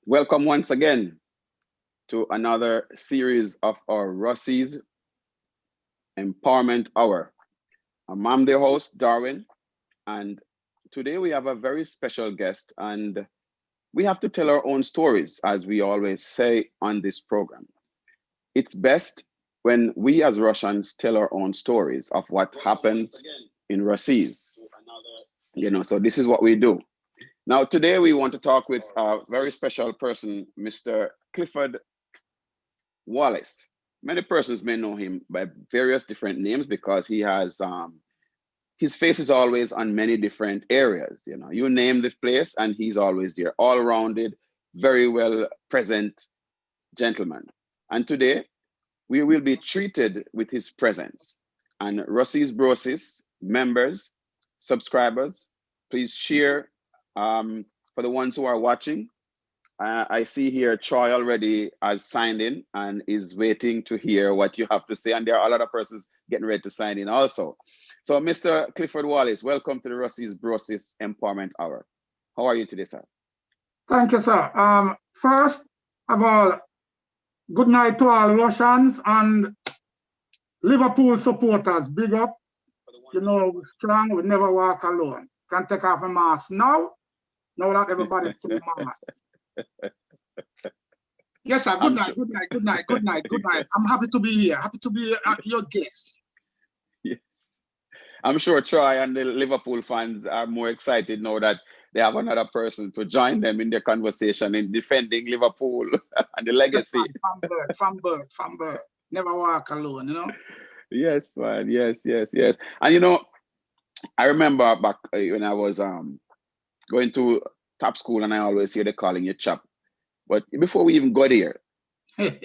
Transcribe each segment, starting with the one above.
Welcome once again to another series of our Ruseas Empowerment Hour. I'm the host, Darwin, and today we have a very special guest, and we have to tell our own stories, as we always say on this program. It's best when we as Russians tell our own stories of what happens in Ruseas. So this is what we do. Now, today we want to talk with a very special person, Mr. Clifford Wallace. Many persons may know him by various different names because he has his face is always on many different areas. You name the place and he's always there, all rounded, very well present gentleman. And today we will be treated with his presence. And Ruseas Brosis members, subscribers, please share for the ones who are watching. I see here Troy already has signed in and is waiting to hear what you have to say. And there are a lot of persons getting ready to sign in also. So, Mr. Clifford Wallace, welcome to the Ruseas Brosis Empowerment Hour. How are you today, sir? Thank you, sir. First of all, good night to all Russians and Liverpool supporters. Big up. We're strong. We never walk alone. Can take off a mask now. Now that everybody's seen mask. Yes, sir. Good night. I'm happy to be here. Happy to be your guest. Yes. I'm sure Troy and the Liverpool fans are more excited now that they have another person to join them in their conversation in defending Liverpool and the legacy. Yes, from birth. Never walk alone, Yes, man. Yes. And I remember back when I was going to top school, and I always hear they calling you Chap. But before we even go there,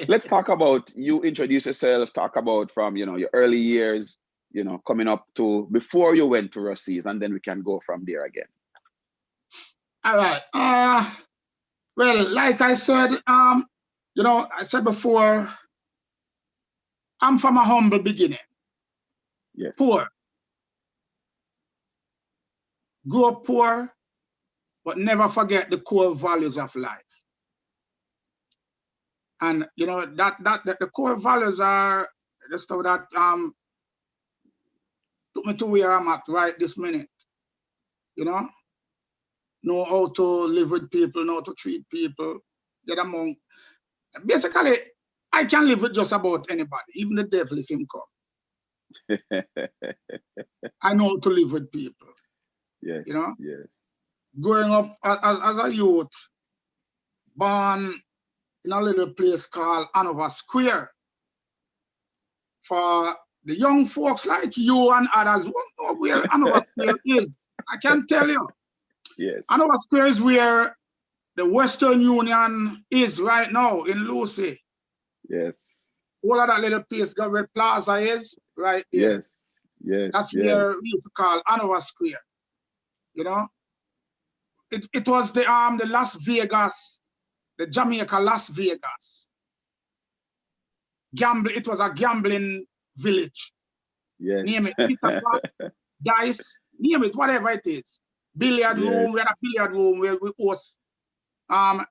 let's talk about you. Introduce yourself. Talk about from your early years, coming up to before you went to Ruseas, and then we can go from there again. All right. Well, like I said, I said before, I'm from a humble beginning. Yes. Poor. Grew up poor, but never forget the core values of life. And that the core values are the stuff that took me to where I'm at right this minute. Know how to live with people, know how to treat people, get among. Basically, I can live with just about anybody, even the devil if him come. I know how to live with people. Yes. Yes. Growing up as a youth, born in a little place called Hanover Square. For the young folks like you and others who know where Hanover Square is, I can tell you. Yes. Hanover Square is where the Western Union is right now in Lucy. Yes. All of that little place where Plaza is, right there. Yes. That's where we used to call Hanover Square. It was the Las Vegas, the Jamaica Las Vegas. It was a gambling village. Yes. Name it, pizza pot, dice, name it, whatever it is. Billiard room, we had a billiard room where we host the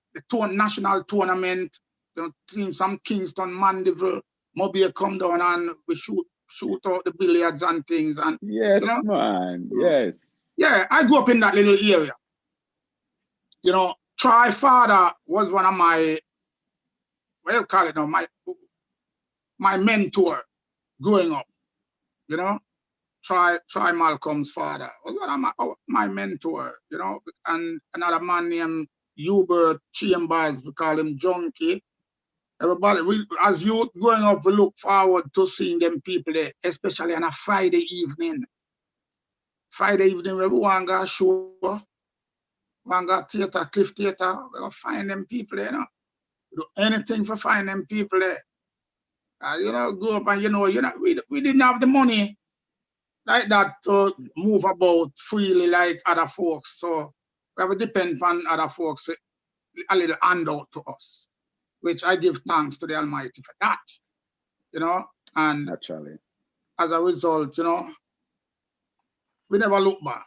national tournament. Some Kingston, Mandeville, Mobile come down and we shoot out the billiards and things. And yes, man. So, yes. Yeah, I grew up in that little area. Troy father was one of my, what do you call it now, my mentor growing up. Troy Malcolm's father was one of my mentor, and another man named Hubert Chambers, we call him Junkie. Everybody, as youth growing up, we look forward to seeing them people there, especially on a Friday evening. Friday evening, where we want to go show, want to go theater, Cliff Theater, we go find them people there, We do anything for find them people there. Go up and, we didn't have the money like that to move about freely like other folks. So we have to depend on other folks for a little handout to us, which I give thanks to the Almighty for that, and naturally, as a result, we never look back.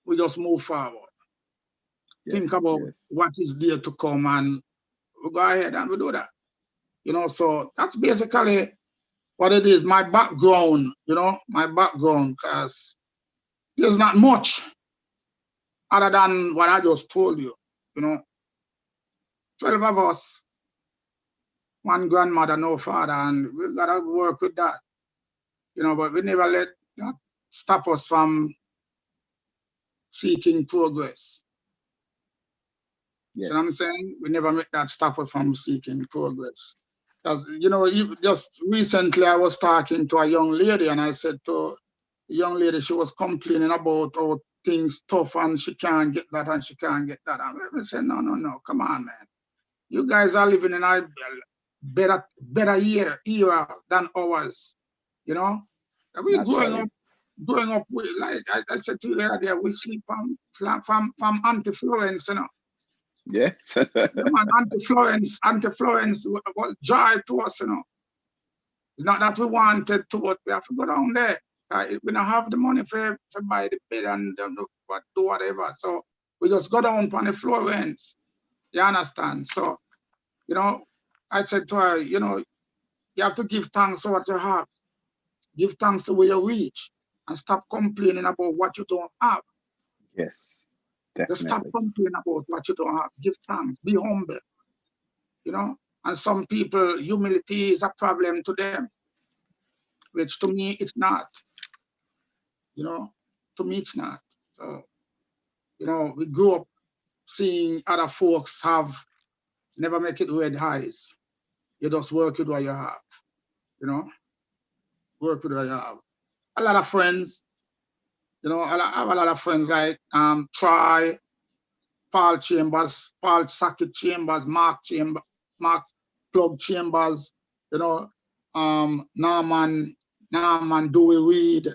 We just move forward. think Yes, about yes, what is there to come, and we go ahead and we do that. So that's basically what it is. My background, because there's not much other than what I just told you. 12 of us, one grandmother, no father, and we gotta work with that. But we never let that stop us from seeking progress. yes, See what I'm saying? We never make that stop us from seeking progress. Because, just recently I was talking to a young lady, and I said to the young lady, she was complaining about how things tough and she can't get that and she can't get that. And we said, no, come on, man. You guys are living in a better era than ours. We naturally. growing up with, like I said to you earlier, we sleep from Auntie Florence, Yes, Yeah, man, Auntie Florence was joy to us, It's not that we wanted to, but we have to go down there. We don't have the money for buy the bed and do whatever. So we just go down on the Florence. You understand? So, I said to her, you have to give thanks to what you have. Give thanks to where you reach, and stop complaining about what you don't have. yes, Just stop definitely. complaining about what you don't have. Give thanks. Be humble. And some people, humility is a problem to them, which to me it's not. To me it's not. So, we grew up seeing other folks have never make it red eyes. You just work with what you have, you know, work with what you have. A lot of friends, I have a lot of friends like Troy, Paul Chambers, Paul Sackett Chambers, Mark Plug Chambers, you know, Norman Dewey Reed,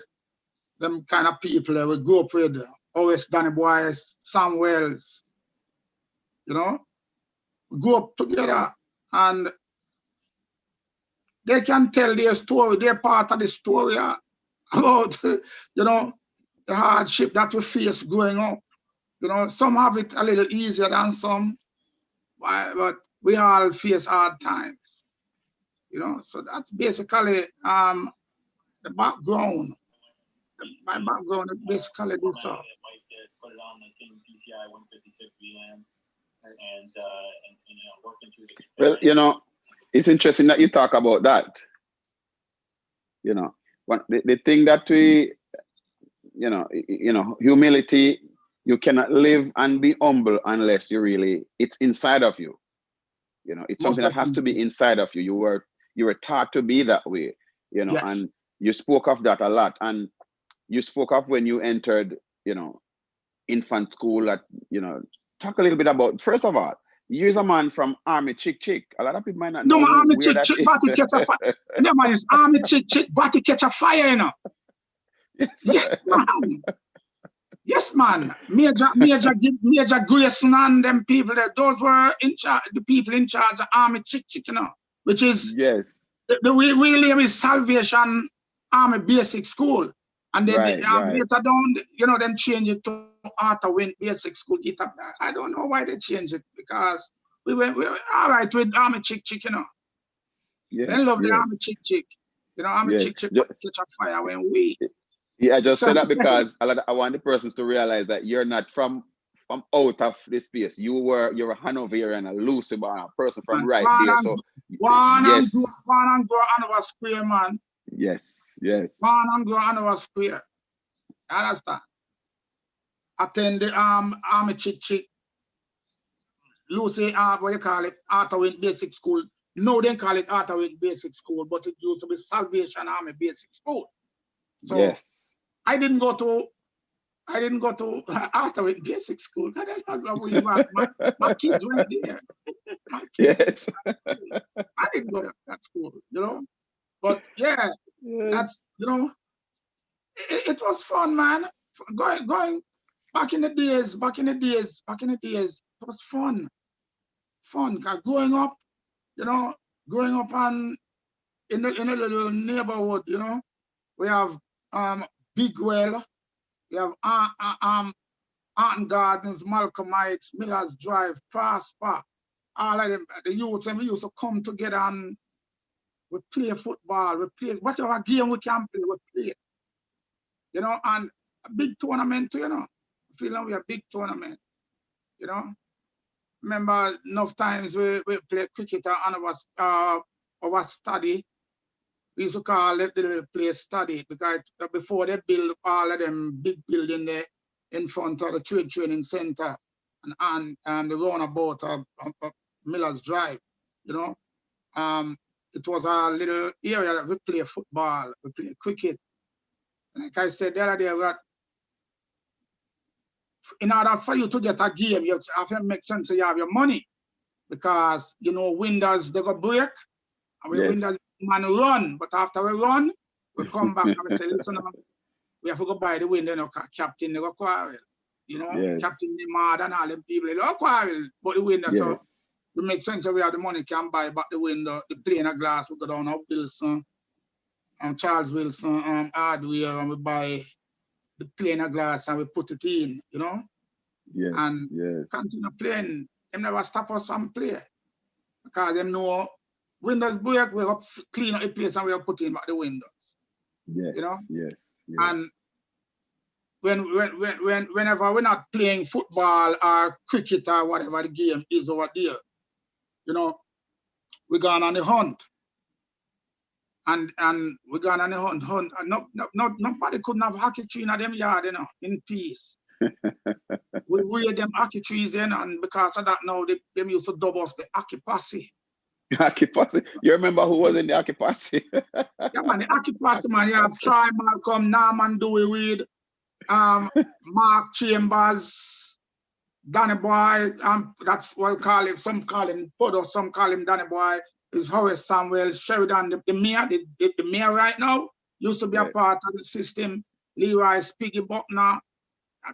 them kind of people that we grew up with, always Danny Boy, Sam Wells, we grew up together, and they can tell their story, they're part of the story about, the hardship that we face growing up. Some have it a little easier than some, but we all face hard times, So that's basically the background. My background is basically this. Well, it's interesting that you talk about that. The thing that we, humility, you cannot live and be humble unless it's inside of you. It's Most something that has to be definitely. inside of you. You were taught to be that way, and Yes. you spoke of that a lot. And you spoke of when you entered, infant school talk a little bit about, first of all, you're a man from Army Chick Chick. A lot of people might not No, know army where chick that chick is. body catch a fire. No, man, it's army chick body catch a fire, Yes. Yes, man. Yes, man. Major Grayson and them people there, those were in charge, the people in charge of Army Chick, which is Yes. the really is Salvation Army Basic School. And then Right, right. later down, then change it to Arthur Wynn Basic School. I don't know why they changed it, because we were all right with Army Chick, They Yes, love the yes, Army Chick. Army yes. Chick catch a fire when we. Yeah, I just So said I'm that saying, because I want the persons to realize that you're not from out of this space. You're a Hanoverian, a Lucy born, a person from man, right there. So yes, one and go Hanover Square, man. yes, yes, One and go Hanover Square. You understand? Attend the Army Chick, Lucy, what you call it, Arthur Basic School. No, they call it Arthur Basic School, but it used to be Salvation Army Basic School. So yes, I didn't go to Arthur Basic School. I don't know where you are. My kids went there. My kids went yes, to that school. I didn't go to that school, But yeah, yes, that's it was fun, man. Going back in the days, it was fun. Fun. 'Cause growing up, growing up on in a little neighborhood, we have Big Well, we have Arton Gardens, Malcolm Heights, Millers Drive, Prosper, all of them, the youths, and we used to come together and we play football, we play whatever game we can play, we play. You know, and a big tournament too, you know. I feel like we a big tournament, you know. Remember enough times we play cricket and our study. We used to call it the place study because before they build all of them big building there in front of the training center and the roundabout of Millers Drive, you know. It was a little area that we play football, we play cricket. Like I said the other day, in order for you to get a game, you have to make sense so you have your money. Because, you know, windows, they go break, and we windows man run. But after we run, we come back and we say, listen, we have to go buy the window, you know, captain, they go quarrel. You know, captain, the mad and all them people, they go quarrel. But the window, so we make sense so we have the money, can buy back the window, the pane of glass, we go down to Wilson, Charles Wilson, hardware, and we buy the pane of glass and we put it in, you know? And continue playing. Them never stop us from play. Because them know windows break, we have clean up the place and we have put in back the windows. You know? And whenever we're not playing football or cricket or whatever the game is over there, you know, we gone on the hunt. And we gone on the hunt. Nobody couldn't have hockey tree in them yard, you know, in peace. We wear them hockey trees then, and because of that now, them used to dub us the hockey posse. Hockey posse? You remember who was in the hockey posse? Yeah, man, the hockey posse, man. You have Troy Malcolm, Norman Dewey Reed, Mark Chambers, Danny Boy, that's what we call him. Some call him Podo, some call him Danny Boy. Is Horace Samuel, Sheridan, the mayor, the mayor right now, used to be a part of the system. Leroy Spiggy Buckner,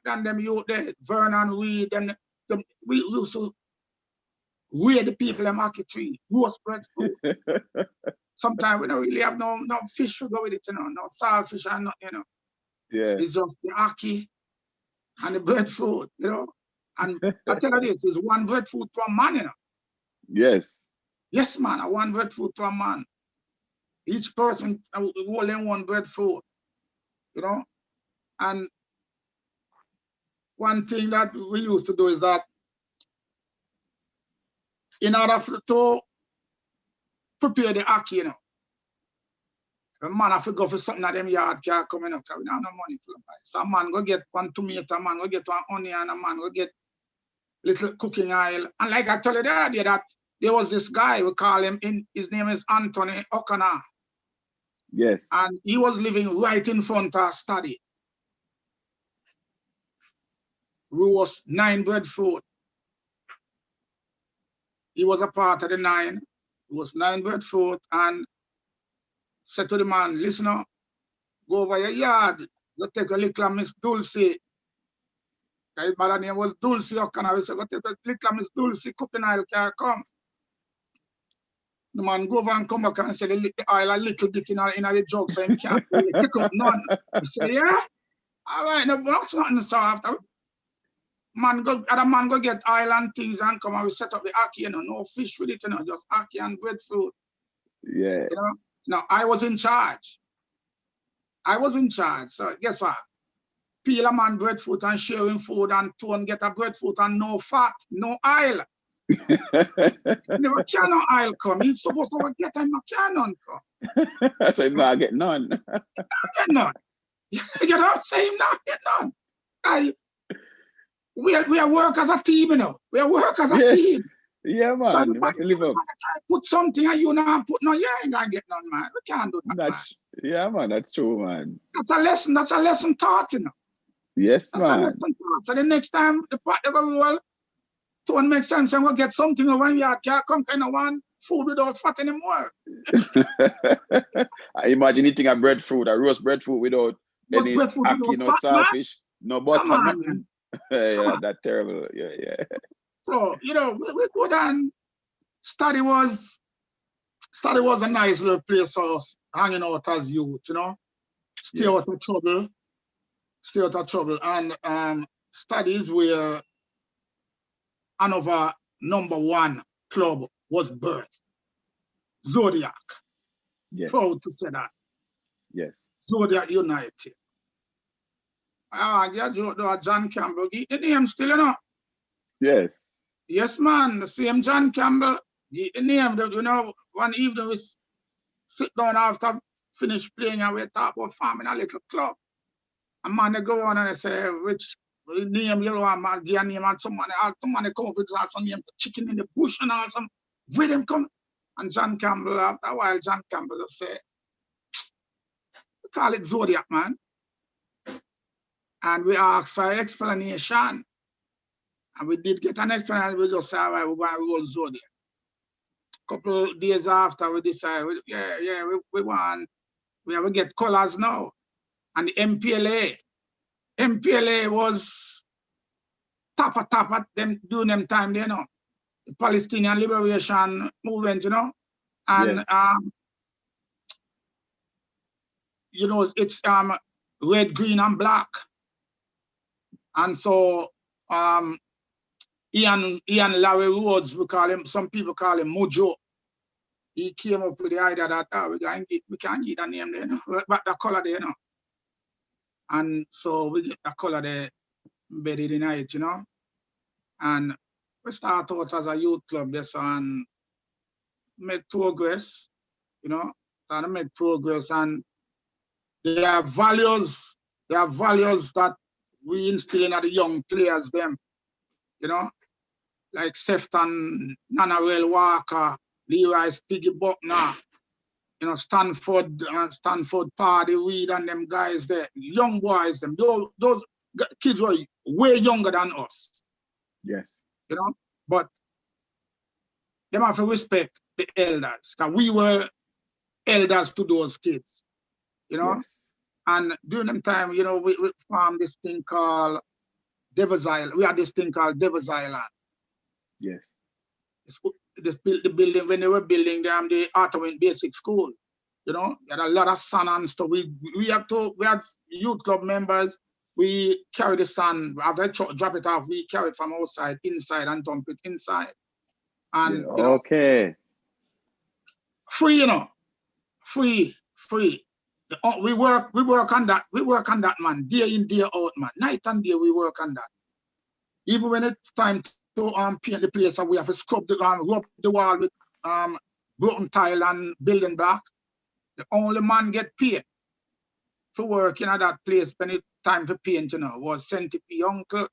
and them youth there, Vernon Reed, and we used to wear the people in hockey tree, roast bread food. Sometimes we don't really have no fish to go with it, you know, no saltfish and nothing, you know. It's just the hockey and the breadfruit, you know. And I tell you this, is one breadfruit to a man, you know. Yes, man, one breadfruit to a man. Each person holding one breadfruit, you know. And one thing that we used to do is that in order to prepare the hockey, you know, a man have to go for something that them yard can coming up because we don't have no money for buy. So a man go get one tomato, a man go get one onion, a man go get little cooking oil. And like I told you the other day that there was this guy, we call him, his name is Anthony O'Connor. And he was living right in front of our study. We was 9 breadfruit. He was a part of the 9. It was 9 breadfruit and said to the man, listen up, go over your yard, go take a little Miss Dulcie. His mother name was Dulcie O'Connor. We said, go take a little Miss Dulcie, cooking oil can come. The man go over and come back and say the oil a little bit in the jug so he can't really take up none. We say, yeah? All right, no, that's nothing. So after other man go get oil and things and come and we set up the hockey, you know, no fish with it, you know, just hockey and breadfruit. You know? Now I was in charge. So guess what? Peel a man breadfruit and sharing food and Tone get a breadfruit and no fat, no oil. Never can no oil come. He's supposed to get and no can none come. So him not get none. Get none. You get out, say him not get none. We are work as a team, you know. We are work as a team. Yeah, man. So you have to live up. Try put something and you not put no, you ain't gonna get none, man. We can't do that. Yeah, man, that's true, man. That's a lesson taught, you know. Yes, that's man. A lesson taught. So the next time the pot they go roll, Tone make sense and we'll get something over here, can't come kind of one food without fat anymore. I imagine eating a breadfruit, a roast breadfruit without any ackee, no saltfish, no butter, nothing. Yeah, that's terrible. Yeah. So, you know, we go down. Study was a nice little place for us, hanging out as youth, you know. Stay out of trouble. And studies where another #1 club was birthed. Zodiac. Yes. Proud to say that. Yes. Zodiac United. John Campbell. The name still, you know. Yes. Yes, man. The same John Campbell. The name, you know, one evening we sit down after finish playing and we talk about farming a little club. A man they go on and they say, which name you want, man, give a name and somebody come up with some name, chicken in the bush and all some, where them come? And John Campbell, after a while, John Campbell just say, we call it Zodiac, man. And we asked for an explanation. And we did get an explanation. We just said, all right, we're going to roll Zodiac. A couple of days after, we decided, we have to get colors now. And the MPLA was top at them doing them time, you know. The Palestinian Liberation Movement, you know. And, yes. you know, it's red, green, and black. And so Ian Larry Rhodes, some people call him Mojo. He came up with the idea that we can't get a name there, you know, but the color there, you know. And so we get the color there embedded in it, you know. And we start out as a youth club this and make progress, you know, and make progress. And there are values that we instill in the young players, them, you know, like Sefton, Nanarel Walker, Leroy Piggy Buckner, you know, Stanford Party, Reed and them guys there, young boys, them, those kids were way younger than us. Yes. You know, but them have to respect the elders, because we were elders to those kids, you know. Yes. And during them time, you know, we formed this thing called Devil's Island. We had this thing called Devil's Island. Yes. The building, when they were building them, the Ottoman Basic School, you know, there had a lot of sand and stuff. We had youth club members. We carry the sand, after drop it off, we carry it from outside, inside, and dump it inside. And, yeah. you know, Okay. free, you know, free. We work on that. We work on that, man, day in, day out, man. Night and day, we work on that. Even when it's time to paint the place, we have to scrub rub the wall with broken tile and building block. The only man get paid to work in that place when it's time for paint, you know, was Centipede Uncle.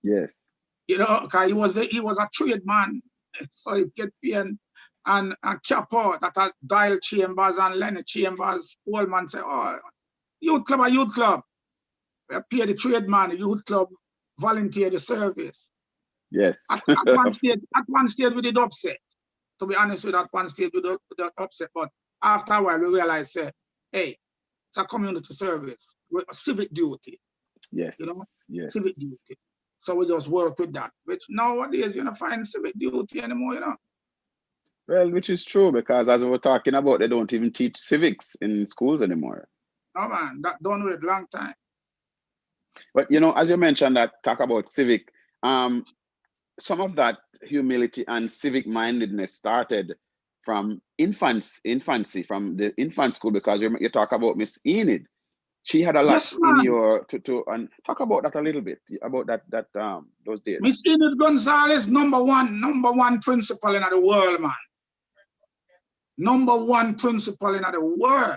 Yes. You know, because he was a trade man, so he get paid. And Capo, that are Dial Chambers and Lenny Chambers, old man say, oh, youth club. We pay the trade man, youth club volunteer the service. Yes. At one stage we did upset. To be honest with that, one stage we did upset. But after a while we realized, hey, it's a community service, a civic duty. Yes. You know, yes. Civic duty. So we just work with that. Which nowadays you don't find civic duty anymore, you know. Well, which is true, because as we were talking about, they don't even teach civics in schools anymore. No, man, that done with long time. But, you know, as you mentioned that, talk about civic, some of that humility and civic mindedness started from infancy, from the infant school, because you talk about Miss Enid. She had a lot in your and talk about that a little bit, about that those days. Miss Enid Gonzalez, number one principal in the world, man. Number one principal in the world.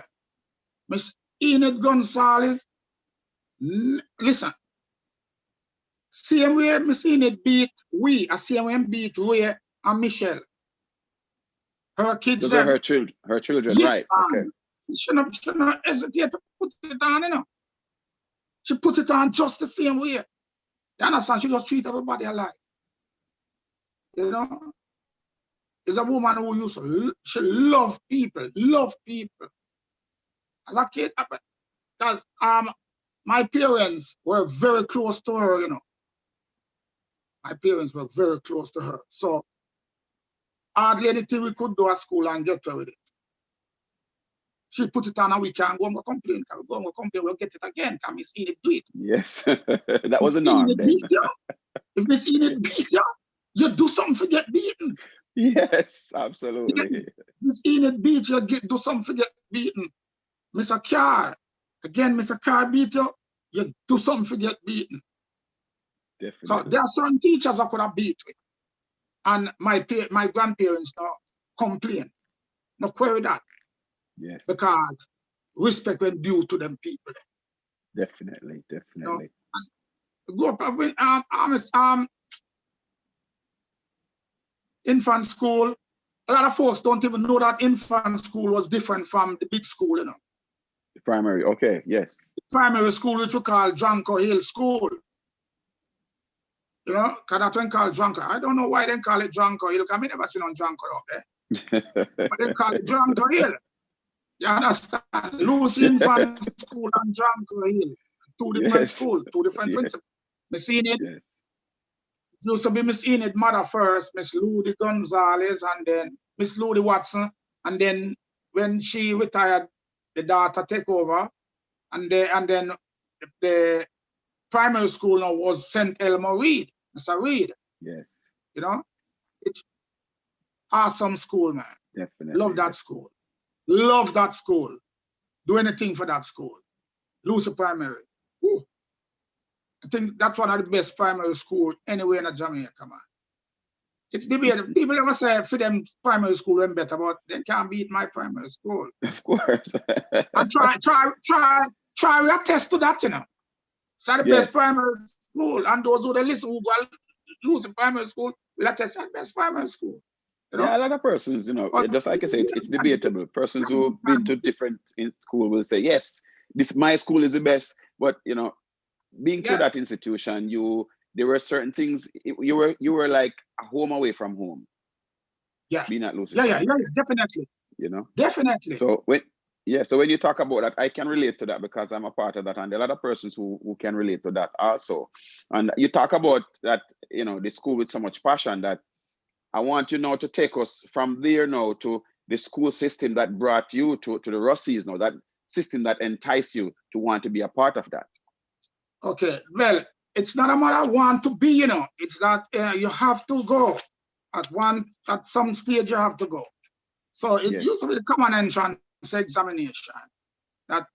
Miss Enid Gonzalez, listen. Same way Miss Enid beat same way beat Ray and Michelle. Her kids. Those are her children, yes, right? Man. Okay. She not hesitate to put it on, you know. She put it on just the same way. You understand? She just treat everybody alike. You know? Is a woman who used to, she love people. As a kid, because my parents were very close to her, you know. My parents were very close to her. So hardly anything we could do at school and get her with it. she put it on and we can't go and complain. Can we go and complain? We'll get it again. Can Miss Enid do it? Yes. That was a Miss norm Enid then. beat you. If Miss Enid beat you, you do something to get beaten. Yes, absolutely. Miss Enid beat you, do something to get beaten. Mr. Carr, again, Mr. Carr beat you, you do something to get beaten. Definitely. So there are some teachers I could have beat with. And my grandparents now complain. No query that. Yes. Because respect was due to them people. Definitely, definitely. You know? Grew up with infant school. A lot of folks don't even know that infant school was different from the big school, you know. The primary, okay, yes. The primary school, which we call Dranko Hill School. You know, because that's when called Dranko. I don't know why they call it Dranko Hill, because I never seen on Dranko up there. But they call it Dranko Hill. You understand? Lucy Infant School and Dranko Hill. Two different schools, two different principals. Miss Enid, used to be Miss Enid mother first, Miss Ludi Gonzalez, and then Miss Ludi Watson. And then when she retired, the daughter take over. And then the primary school now was St. Elmo Reed, Mr. Reed. Yes. You know, it's awesome school, man. Definitely. Love that school. Love that school. Do anything for that school. Lucy Primary. Woo. I think that's one of the best primary school anywhere in Jamaica, man. It's debated. People ever say for them primary school went better, but they can't beat my primary school. Of course. And try attest to that, you know. So the best primary school, and those who they listen who go lose the primary school will attest to the best primary school. You know? Yeah, a lot of persons, you know, just like I say, it's debatable. Persons who've been to different in school will say, yes, my school is the best, but you know, being to that institution, there were certain things you were like a home away from home. Yeah. Being at Lucy. Yeah, definitely. You know? Definitely. So when you talk about that, I can relate to that because I'm a part of that, and there are a lot of persons who can relate to that also. And you talk about that, you know, the school with so much passion that I want you now to take us from there now to the school system that brought you to the Ruseas now, that system that enticed you to want to be a part of that. Okay, well, it's not a matter of want to be, you know, it's that you have to go at some stage you have to go. So it used to be the common entrance examination that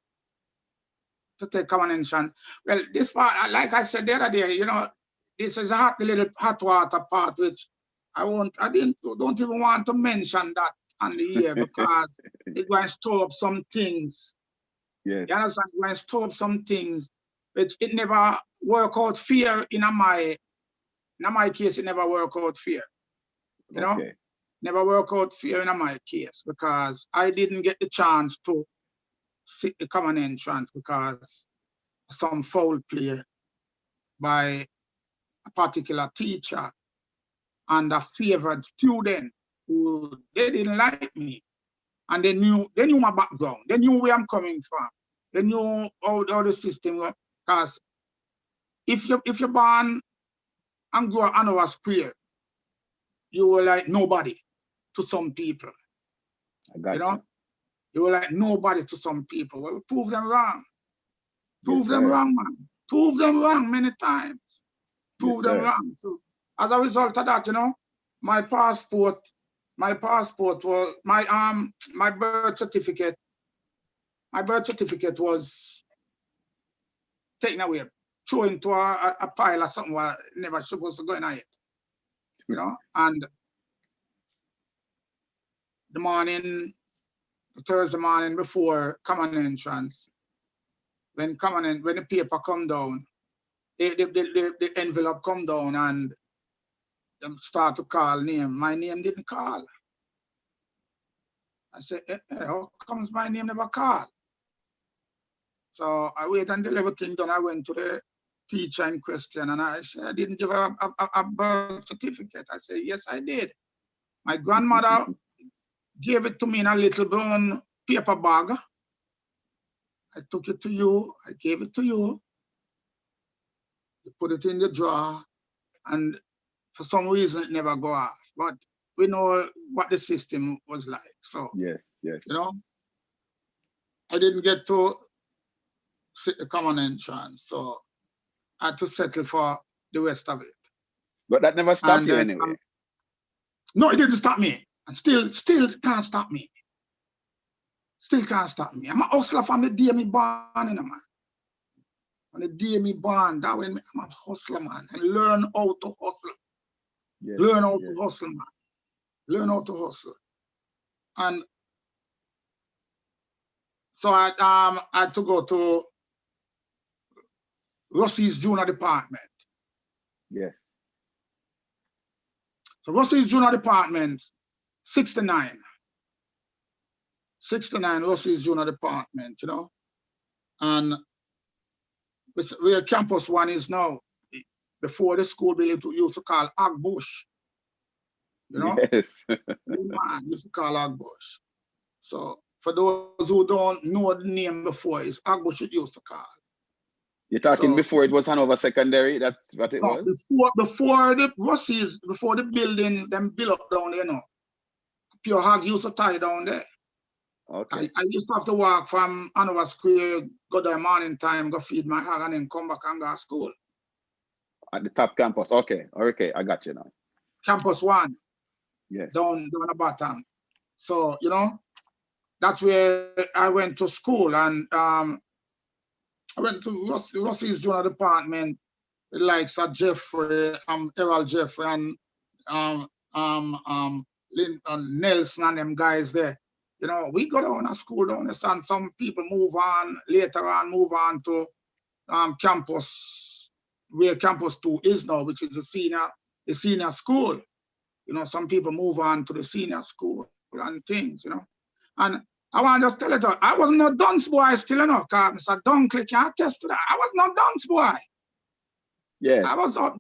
to take common entrance. Well, this part, like I said the other day, you know, this is a little hot water part, which don't even want to mention that on the air because it's going to store up some things. Yes. You understand? It's going to store up some things, which it never work out fair in my case, it never work out fair. You know? Never work out fair in my case because I didn't get the chance to sit the common entrance because some foul play by a particular teacher and a favored student who they didn't like me. And they knew my background. They knew where I'm coming from. They knew how the system works. Because if you're born and grow up under a square, you were like nobody to some people. I got you know? You were like nobody to some people. Well, prove them wrong. Prove them wrong, man. Prove them wrong many times. Prove them wrong. So as a result of that, you know, my passport was my birth certificate. My birth certificate was taken away, thrown into a pile or something where never supposed to go in it. You know, and the Thursday morning before common entrance, when the paper come down, the envelope come down and them start to call name. My name didn't call. I said, how comes my name never called? So I waited until everything done. I went to the teacher in question and I said, I didn't give her a birth certificate. I said, yes, I did. My grandmother gave it to me in a little brown paper bag. I took it to you. I gave it to you. You put it in the drawer. And for some reason, it never go off. But we know what the system was like. So, yes. you know, I didn't get to sit the common entrance, so I had to settle for the rest of it. But that never stopped And you then, anyway. no, it didn't stop me. And still can't stop me. Still can't stop me. I'm a hustler from the day me born, you know, man. From the day me born, that when I'm a hustler, man. And learn how to hustle. Yes, Learn how to hustle, man. Learn how to hustle. And so I had to go to Ruseas Junior Department. Yes. So Ruseas Junior Department, 69. 69 Ruseas Junior Department, you know. And where campus one is now, before the school building used to call Agbush. You know? Yes. Man, used to call Agbush. So for those who don't know the name before, it's Agbush it used to call. You're talking So, before it was Hanover Secondary? That's what it was? Before the Ruseas, before the building, them built up down there, you know. Pure Hog used to tie down there. Okay. I used to have to walk from Hanover Square, go there morning time, go feed my hog, and then come back and go to school. At the top campus. Okay. Okay. I got you now. Campus one. Yes. Down the bottom. So, you know, that's where I went to school, and I went to Ruseas Junior Department, the likes of Jeffrey, Errol Jeffrey, and Nelson and them guys there. You know, we go down to school down there, and some people move on later on, move on to campus, where campus 2 is now, which is the senior school. You know, some people move on to the senior school and things, you know. And I want to just tell you that I was not dunce boy still, you know, because Mr. Dunkley can attest to that. I was not dunce boy. Yes. I was up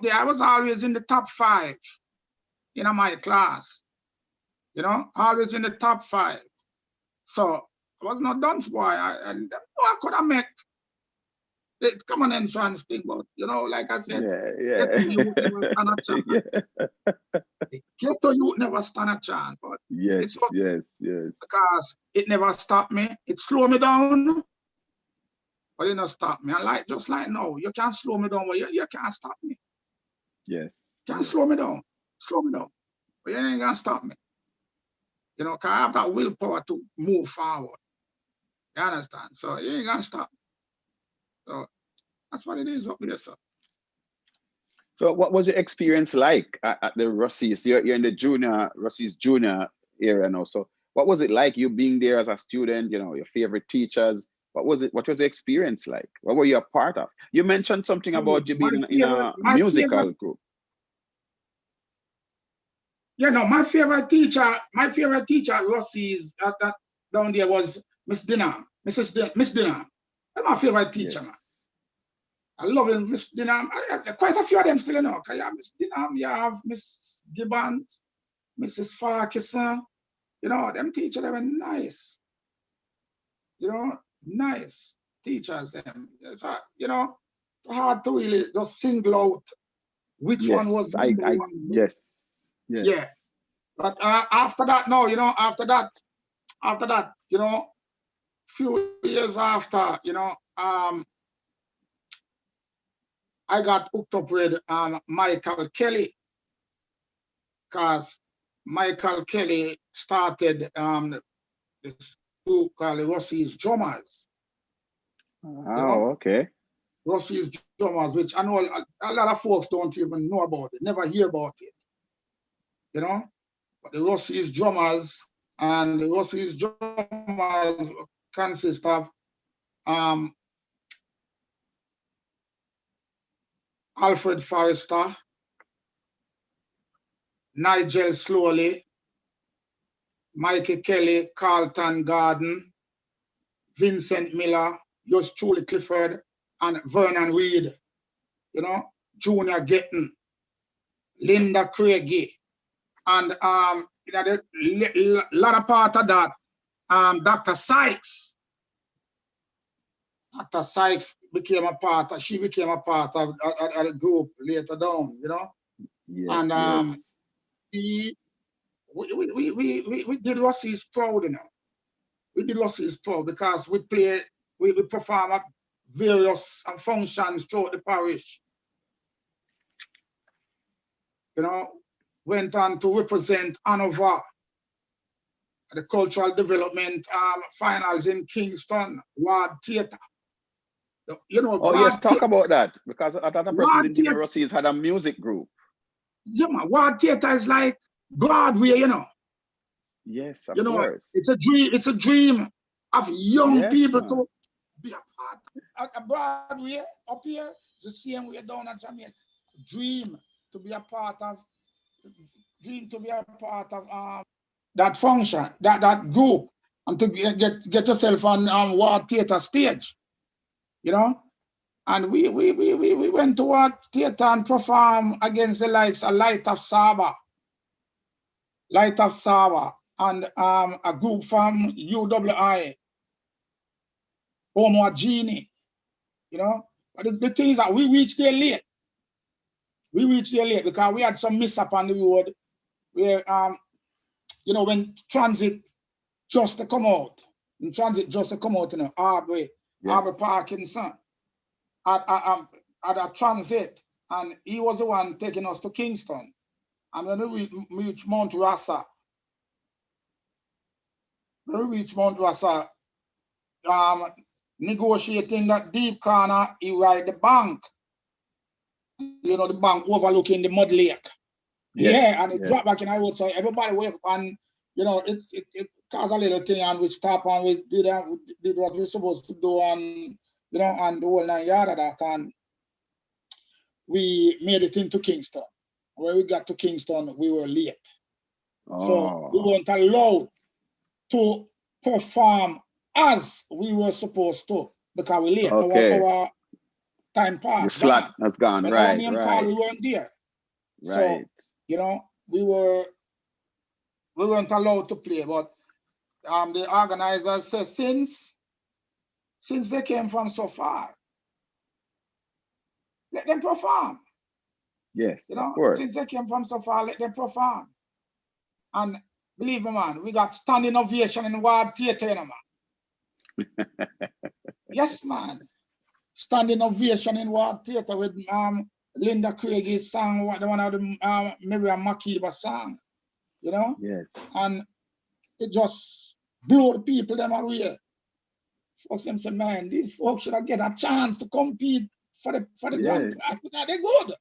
there. I was always in the top 5 in my class. You know, always in the top 5. So I was not dunce boy. And I could have make the common entrance thing, but you know, like I said, Yeah. you never stand a chance. Yeah. The ghetto youth never stand a chance, but Yes. it's okay. Yes. Because it never stopped me. It slowed me down, but it not stop me. And like just like now, you can't slow me down, but you can't stop me. Yes. You can't slow me down, but you ain't gonna stop me. You know, cause I have that willpower to move forward. You understand? So you ain't gonna stop me. So that's what it is up there, sir. So what was your experience like at the Ruseas? You're in the Ruseas Junior area now. So what was it like, you being there as a student, you know, your favorite teachers? What was the experience like? What were you a part of? You mentioned something about you being in a musical group. Yeah, no, my favorite teacher at Ruseas that down there was Miss Dinham, Miss Dinham. That's my favorite teacher, man. I love him, Miss Dinham. Quite a few of them still, you know. You have Miss Dinham, you have Miss Gibbons, Mrs. Farquharson. You know, them teachers, they were nice. You know, nice teachers, them. So, you know, hard to really just single out which one was number one. Yes. Yeah. But after that, no, you know, after that, you know, few years after, you know, I got hooked up with Michael Kelly, because Michael Kelly started this group called the Ruseas Drummers. Oh, you know? Okay. Ruseas Drummers, which I know a lot of folks don't even know about it, never hear about it. You know, but the Ruseas Drummers, and the Ruseas Drummers consist of Alfred Forrester, Nigel Slowly, Mikey Kelly, Carlton Garden, Vincent Miller, yours truly Clifford, and Vernon Reed, you know, Junior Getton, Linda Craigie, and you know, the latter part of that, Dr. Sykes. Dr. Sykes became a part of the group later down, you know. Yes, and we did Ruseas proud, you know. we did Ruseas Pro because we perform at various functions throughout the parish. You know, went on to represent Hanover at the cultural development finals in Kingston, Ward Theatre. You know, oh yes, talk about that, because another person didn't know Ruseas had a music group. Yeah, man, Ward Theatre is like Broadway, you know. Yes, of You know, course. it's a dream of young people man. to be a part of Broadway up here. It's the same way down at Jamaica. Dream to be a part of that function, that group, and to get yourself on Ward Theatre stage, you know. And we went to Ward Theatre and perform against the likes of Light of Saba, and a group from UWI, Homo Genie, you know. But the thing is that we reached there late. Because we had some mishap on the road where, you know, when transit just to come out, you know, Harbour Parkinson at a transit, and he was the one taking us to Kingston. And when we reached Mount Rasa, negotiating that deep corner, he ride the bank, you know, the bank overlooking the mud lake. Yes, yeah, and it dropped back in the road, so everybody wake up, and you know, it caused a little thing, and we stop and we did what we were supposed to do, and you know, and the whole 9 yards of that, and we made it into Kingston. When we got to Kingston, we were late. So we weren't allowed to perform as we were supposed to because we late. Our time passed. The slot has gone, when right, our name call, we weren't there. Right. So, you know, we weren't allowed to play, but the organizers said since they came from so far, let them perform. Yes, you know, of course. Since they came from so far, let them perform. And believe me, man, we got standing ovation in Ward Theatre, you know, man. Yes, man. Standing ovation in Ward Theatre with Linda Craig's song, one of the Miriam Makeba song, you know? Yes. And it just blew the people them away. Folks them say, man, these folks should get a chance to compete for the grand prize because they're good.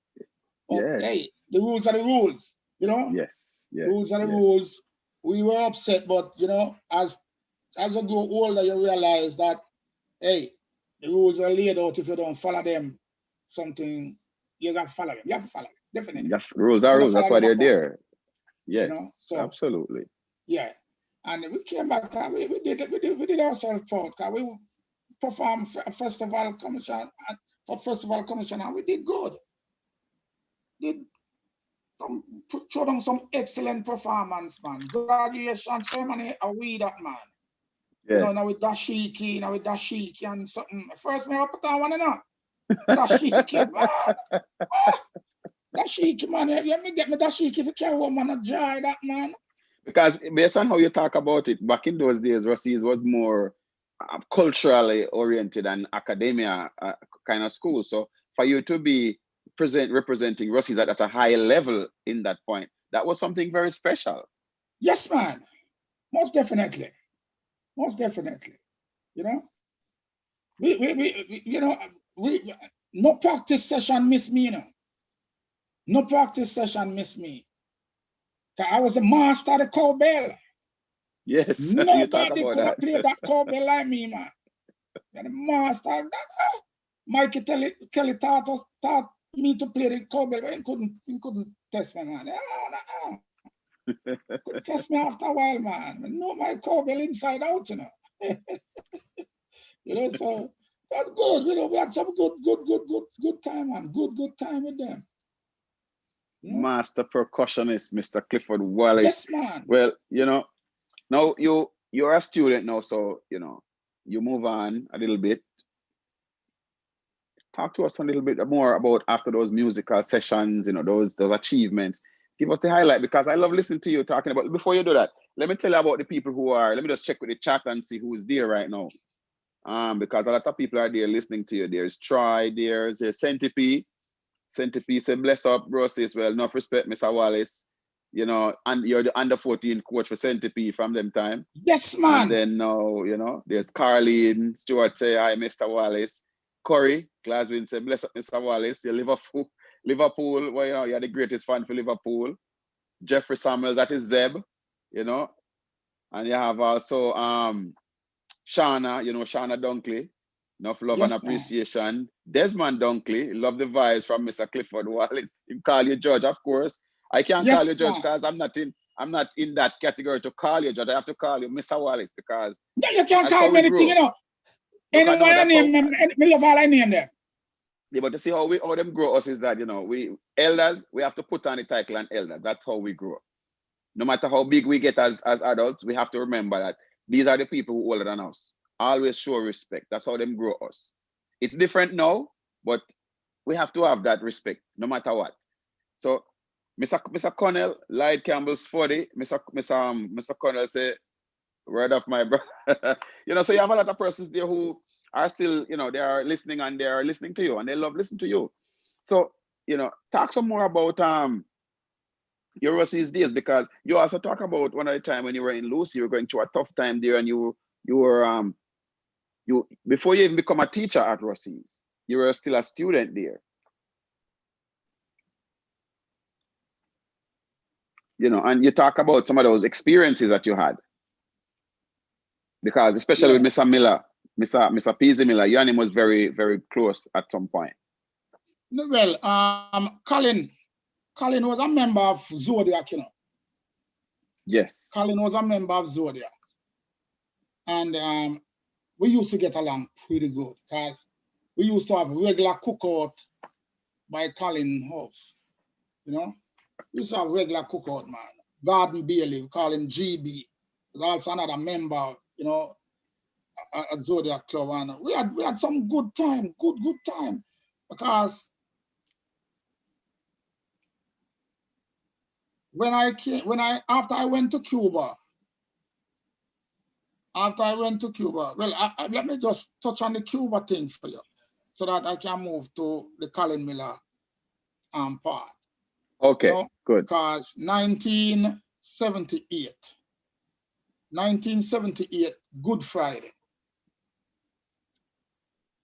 Okay, the rules are the rules, you know? Yes. Rules are the rules. We were upset, but you know, as you grow older, you realize that, hey, the rules are laid out. If you don't follow them, something you got to follow them. You have to follow them, definitely. Rules are rules. That's why they're there. Yes, you know? So, absolutely. Yeah, and we came back and we did ourselves proud because we performed for festival commission, and we did good. Showed them some excellent performance, man. Graduation ceremony, we that, man. Yes. You know, now with dashiki and something. First, me I put on one, you know. Dashiki, man. Dashiki, man. Let me get me dashiki if you carry one, man. Dry that, man. Because based on how you talk about it, back in those days, Ruseas was more culturally oriented and academia kind of school. So for you to be representing Ruseas at a high level in that point, that was something very special. Yes, man. Most definitely. You know, we no practice session miss me, you know. No practice session miss me. I was the master of the cowbell. Yes. Nobody could have played that cowbell like me, man. The master of that. Mikey Kelly taught me to play the cowbell, but he couldn't test me, man. Couldn't test me after a while, man. I know my cowbell inside out, you know. You know, so that's good. You know, we had some good time, man. Good time with them. You know? Master percussionist, Mr. Clifford Wallace. Yes, man. Well, you know, now you're a student now, so you know, you move on a little bit. Talk to us a little bit more about after those musical sessions, you know, those achievements. Give us the highlight, because I love listening to you talking about. Before you do that, let me tell you about the people who are. Let me just check with the chat and see who's there right now. Because a lot of people are there listening to you. There's Troy, there's Centipede. Centipede said, bless up, Brosis. Well, enough respect, Mr. Wallace. You know, and you're the under 14 coach for Centipede from them time. Yes, man. And then now, you know, there's Carleen, Stuart say, hi, Mr. Wallace. Corey, Glasgow said, bless up, Mr. Wallace. You're Liverpool, well, you know, you're the greatest fan for Liverpool. Jeffrey Samuels, that is Zeb, you know. And you have also Shauna, you know, Shauna Dunkley. Enough love and appreciation. Man. Desmond Dunkley, love the vibes from Mr. Clifford Wallace. You call you judge, of course. I can't call you judge because I'm not in that category to call you judge. I have to call you Mr. Wallace because no, you can't call me anything, you know. Anyone I name them, me love all I name them. Yeah, but to see how them grow us is that, you know, we elders, we have to put on the title and elders. That's how we grow. No matter how big we get as adults, we have to remember that these are the people who are older than us. Always show respect. That's how them grow us. It's different now, but we have to have that respect no matter what. So, Mr. Connell, Lloyd Campbell's 40. Mr. Connell say, word of my brother. You know, so you have a lot of persons there who are still, you know, they are listening and they are listening to you and they love listening to you. So, you know, talk some more about your Ruseas days, because you also talk about one of the time when you were in Lucy, you were going through a tough time there, and you were before you even become a teacher at Ruseas, you were still a student there. You know, and you talk about some of those experiences that you had. Because especially with Mr. Miller, Mr. Peasy Miller, your name was very, very close at some point. Well, Colin was a member of Zodiac, you know. Yes. Colin was a member of Zodiac. And we used to get along pretty good because we used to have regular cookout by Colin house, you know. We used to have regular cookout, man. Garden Bailey, we call him GB. There's also another member, you know, at Zodiac Club. And we had some good time, good time. Because after I went to Cuba, well, let me just touch on the Cuba thing for you so that I can move to the Colin Miller part. Okay, you know, good. Because 1978, Good Friday.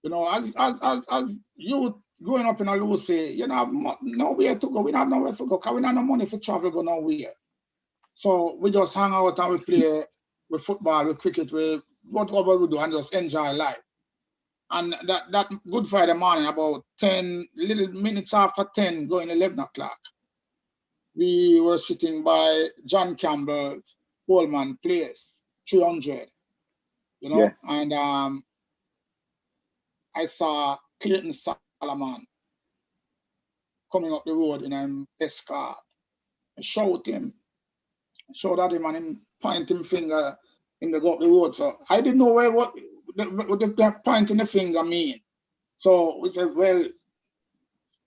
You know, as you growing up in a Lucy, you know, nowhere to go. We don't have nowhere to go because we don't have no money for travel, go nowhere. So we just hang out and we play with football, with cricket, with whatever we do and just enjoy life. And that Good Friday morning, about 10 little minutes after 10, going 11 o'clock, we were sitting by John Campbell's Coleman Place, 300, you know, yes. And I saw Clayton Solomon coming up the road in an escort. I showed at him and him pointing finger in the go up the road. So I didn't know what the pointing the finger mean. So we said, well,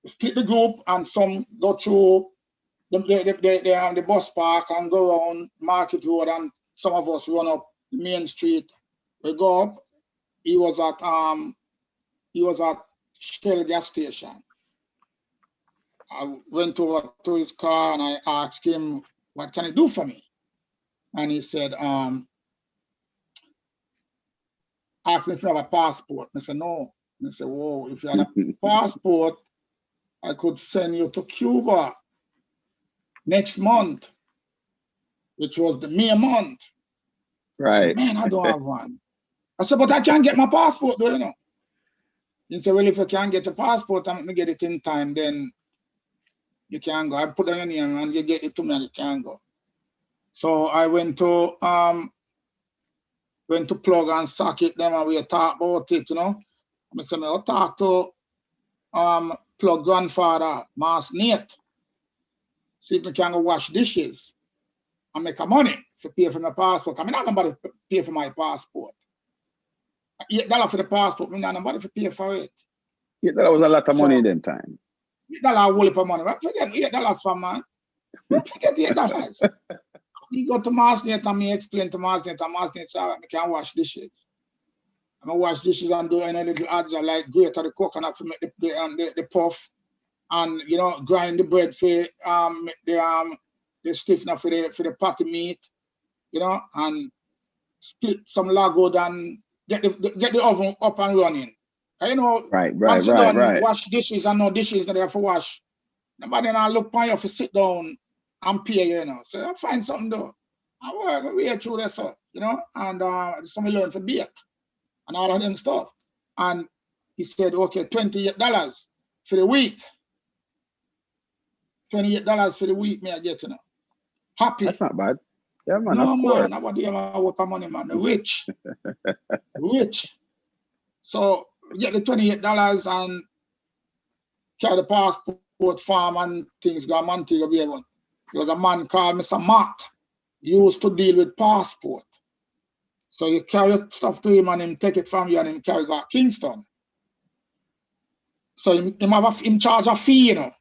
split the group and some go through the bus park and go around Market Road, and some of us run up the main street. We go up. He was at Shell gas station. I went over to his car and I asked him, what can he do for me? And he said, ask me if you have a passport. I said, no. And he said, whoa, if you had a passport, I could send you to Cuba next month, which was the May month. Right. I said, man, I don't have one. I said, but I can't get my passport, though, you know. He said, well, if you can't get a passport and let me get it in time, then you can go. I put it on your name and you get it to me and you can go. So I went to Plug and Socket them and we talked about it, you know. I said, I'll talk to Plug grandfather, Mas Nate, see if we can go wash dishes and make a money to pay for my passport. I mean, not nobody pay for my passport. $8 for the passport, I mean, not nobody to pay for it. $8 was a lot of money then time. $8 a whole heap of money. Forget $8 for man. Don't forget $8. We go to Marsnet and me explain to Marsnet, and Marsnet said, I can wash dishes. I'm gonna wash dishes and do any little adds like grate the coconut to make the puff, and you know, grind the bread for the stiffener for the patty meat, you know, and split some lagwood and get the oven up and running. And, you know, once you done wash dishes and no dishes that you have to wash, nobody now look on you to sit down and pay, you know. So I find something to do. I work way through this, you know, and some learn to bake and all of them stuff. And he said, okay, $28 for the week. $28 for the week, me I get, you know. Happy. That's not bad. Yeah, man. No, of course. man, I want to work for money, man. Rich. Rich. So we get the $28 and carry the passport form and things go Montego Bay. There was a man called Mr. Mark. He used to deal with passport. So you carry stuff to him and him take it from you and him carry it back Kingston. So him charge a fee, you know.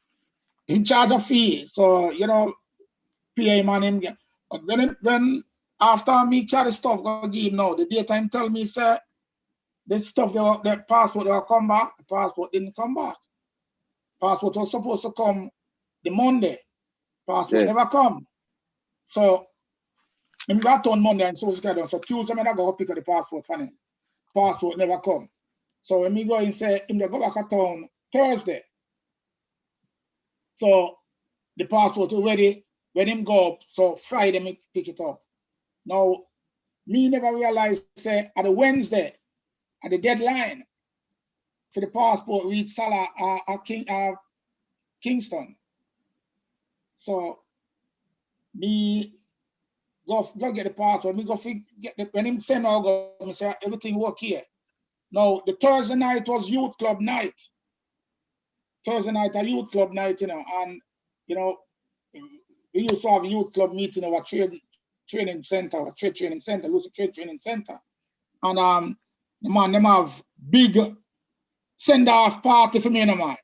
Him charge a fee. So, you know, pay him and him get. But when after me carry stuff go give him now, the daytime tell me, sir, this stuff, the passport will come back. The passport didn't come back. Passport was supposed to come the Monday. Passport never come. So I got on Monday and so schedule. So Tuesday I go pick up the passport for him. Passport never come. So when me go and say him they go back at town Thursday. So the passport already when him go up, so Friday me pick it up. Now me never realized say at the Wednesday at the deadline for the passport reach Salah Kingston. So me go get the passport. Me go get the, when him send out go me say everything work here. Now the Thursday night was youth club night. Thursday night a youth club night, you know, and you know we used to have youth club meeting our training center, Lucy Trade Training Center. And the man them have big send-off party for me, you know, man.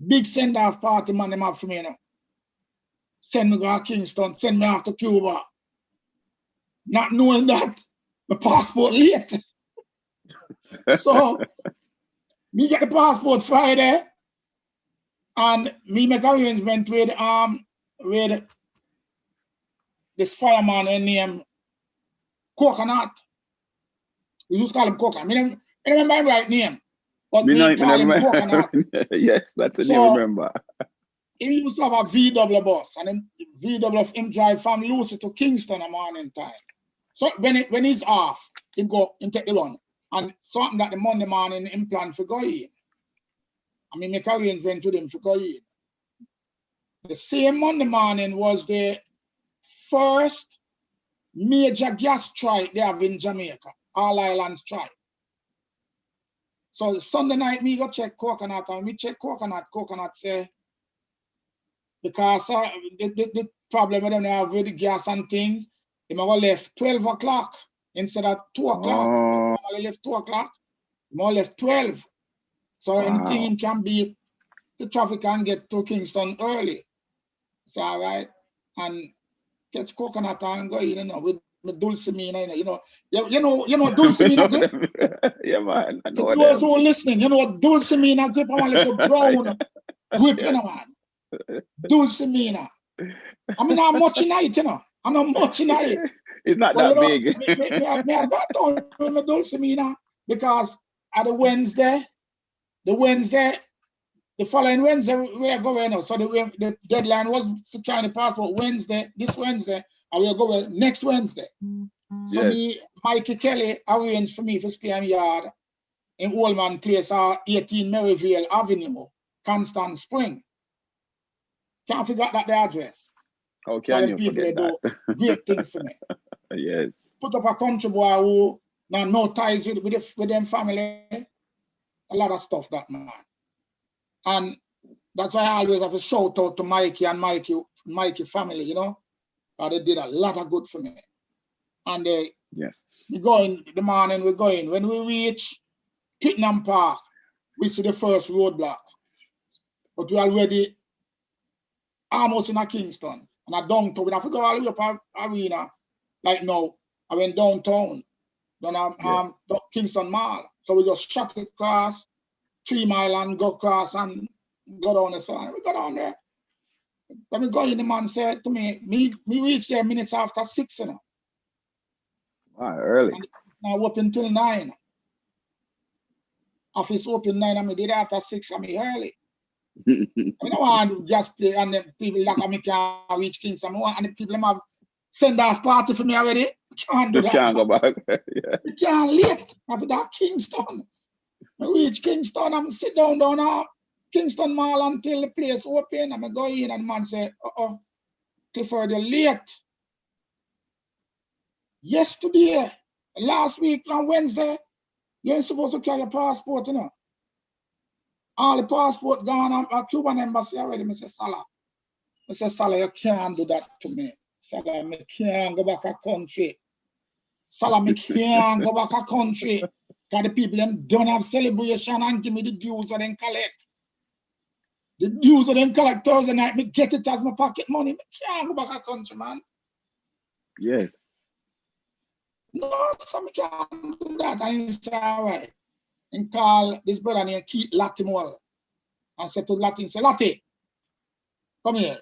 Big send-off party, man, them have for me, you know. Send me to Kingston, send me off to Cuba. Not knowing that my passport late. So me get the passport Friday and me make arrangement with this fireman named Coconut. We used to call him Coconut. I don't remember his right name, but we call him Coconut. Yes, that's the name I remember. He used to have a VW bus, and then VW of him drive from Lucy to Kingston a morning time. So when he's off, he go and take the run. And something that the Monday morning him plan for go in. I mean, make arrangement to them for go in. The same Monday morning was the first major gas strike they have in Jamaica, All Island strike. So Sunday night, me go check Coconut, and we check Coconut say, because the problem with them have with the gas and things, they might have left 12 o'clock instead of 2 o'clock. Oh. They left 2 o'clock, they might have left 12. So anything can be, the traffic can get to Kingston early. So all right, and catch Coconut and go in, you know, with Dulcimina, you know Dulcimina grip? Yeah, man. I know those who are listening, you know what Dulcimina grip? I want a little brown grip, you know, man. Dulcimina. I mean, I'm much in it, you know. I'm not much in it. It's not that big. I got on with my Dulcimina because at the following Wednesday, we are going now. So the deadline was to carry the passport this Wednesday, and we are going next Wednesday. So yes. Mikey Kelly arranged for me to stay in yard in Oldman Place, 18 Maryvale Avenue, Constant Spring. Can't forget that the address. How can you forget that? Do great things for me. Yes. Put up a country boy who now no ties with them family. A lot of stuff, that man. And that's why I always have a shout out to Mikey and Mikey family, you know. They did a lot of good for me. And we go in the morning, we're going. When we reach Kitnam Park, we see the first roadblock. But we already almost in a Kingston. And I downtown. I forgot all the way up arena. Like no, I went downtown. Then Kingston Mall. So we just shot it across 3 Mile and go across and go down the side. We go down there. When we go in, the man said to me reach there minutes after 6, you know. Wow, early. And now open till 9. Office open 9 and me did after 6 and me early. I don't want to just play and the people like me can't reach Kingston. And the people have send off party for me already. Can't do that. Can't go back. Yeah. We can't late after that Kingston. I reach Kingston and sit down Kingston Mall until the place open. And I go in and the man say, Clifford, you're late. Yesterday, last week on Wednesday, you ain't supposed to carry your passport, you know. All the passport gone at Cuban embassy already, Mr. Salah. Mr. Salah, you can't do that to me. Salah, me can't go back a country. Salah, me can't go back a country. Because the people them don't have celebration and give me the dues that they collect. The dues that they collect Thursday night, me get it as my pocket money. Me can't go back a country, man. Yes. No, so me can't do that. And he said, all right. And call this brother named Keith Latimore. And said to Latin, say, Lati, come here.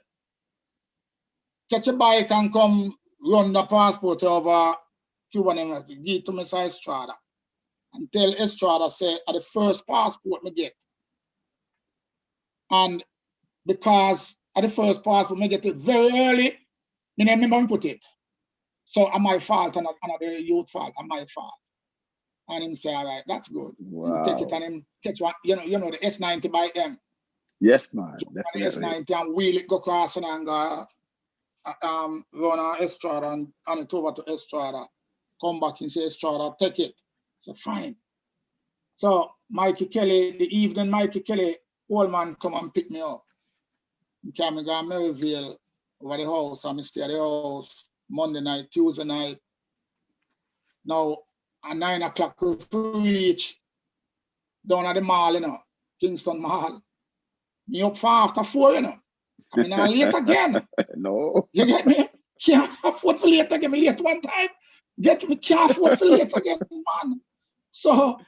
Catch a bike and come run the passport over Cuban embassy. Give it to Mr. Estrada. And tell Estrada, say, at the first passport me get. And because at the first passport me get it very early, me never remember put it. So am my fault and another youth fault, am my fault. And him say, all right, that's good. Wow. Him take it and him catch one, you know the S90 by them. Yes, man. The S90 and wheel it, go across and go run on Estrada and it over to Estrada. Come back and say, Estrada, take it. So fine. So Mikey Kelly, the evening Mikey Kelly, old man come and pick me up. He came and got Maryville over the house and I stay at the house Monday night, Tuesday night. Now at 9 o'clock we reach down at the mall, you know, Kingston Mall. Me up for after 4, you know. I mean, I'm late again. No. You get me? Can't afford for late again. Me late one time. Get me, can't afford for late again, man. So,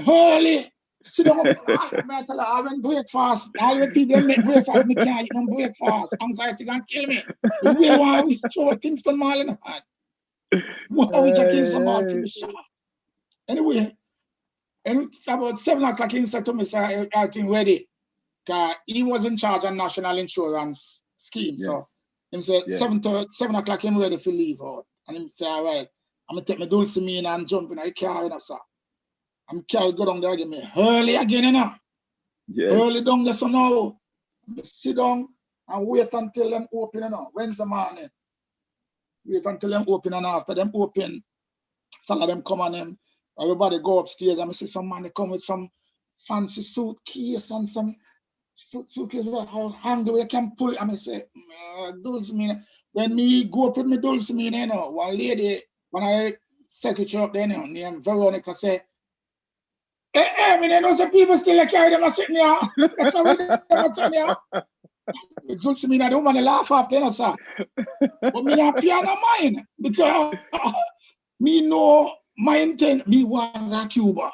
early, sit down. I tell you, I went breakfast. All the people make breakfast, me can't eat no breakfast. Anxiety can kill me. We will want to show at Kingston Mall in the hand. Wow, we at Kingston Mall to be shot. Anyway, and it's about 7 o'clock, he said to me, sir, everything ready. He was in charge of national insurance scheme. Yes. So he said, yes. 7 o'clock, I'm ready to leave out. And he said, all right, I'm going to take my dulcimine and jump in the car, you know, sir. I'm carry go down there again. Me early again, you know. Yes. Early down there, so now, I sit down and wait until them open, you know. Wednesday morning. Wait until them open, and after them open, some of them come on them. Everybody go upstairs and I see some man they come with some fancy suitcase and some suitcase how hang the way can pull it. And I say, dulcimine. When me go up with me dulcimine, you know, one lady, when I secretary up there, you know, named Veronica say, hey, me know some people still carry them sitting here. That's how we them sitting here. Dulcimine, I don't want to laugh after, you know, sir. But me not pay no mind because me know my intent, me want to Cuba.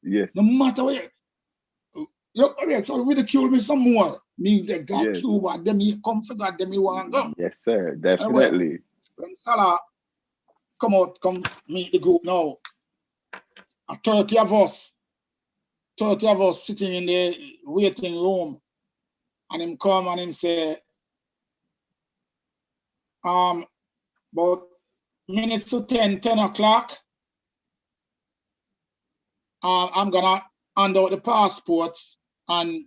Yes. No matter where. Look, so ridicule me some more. Me they got yes. Cuba, then me come figure them me want to go. Yes, sir, definitely. Anyway, when Salah come meet the group now, 30 of us sitting in the waiting room, and him come and him say, about minutes to 10 o'clock, I'm gonna hand out the passports, and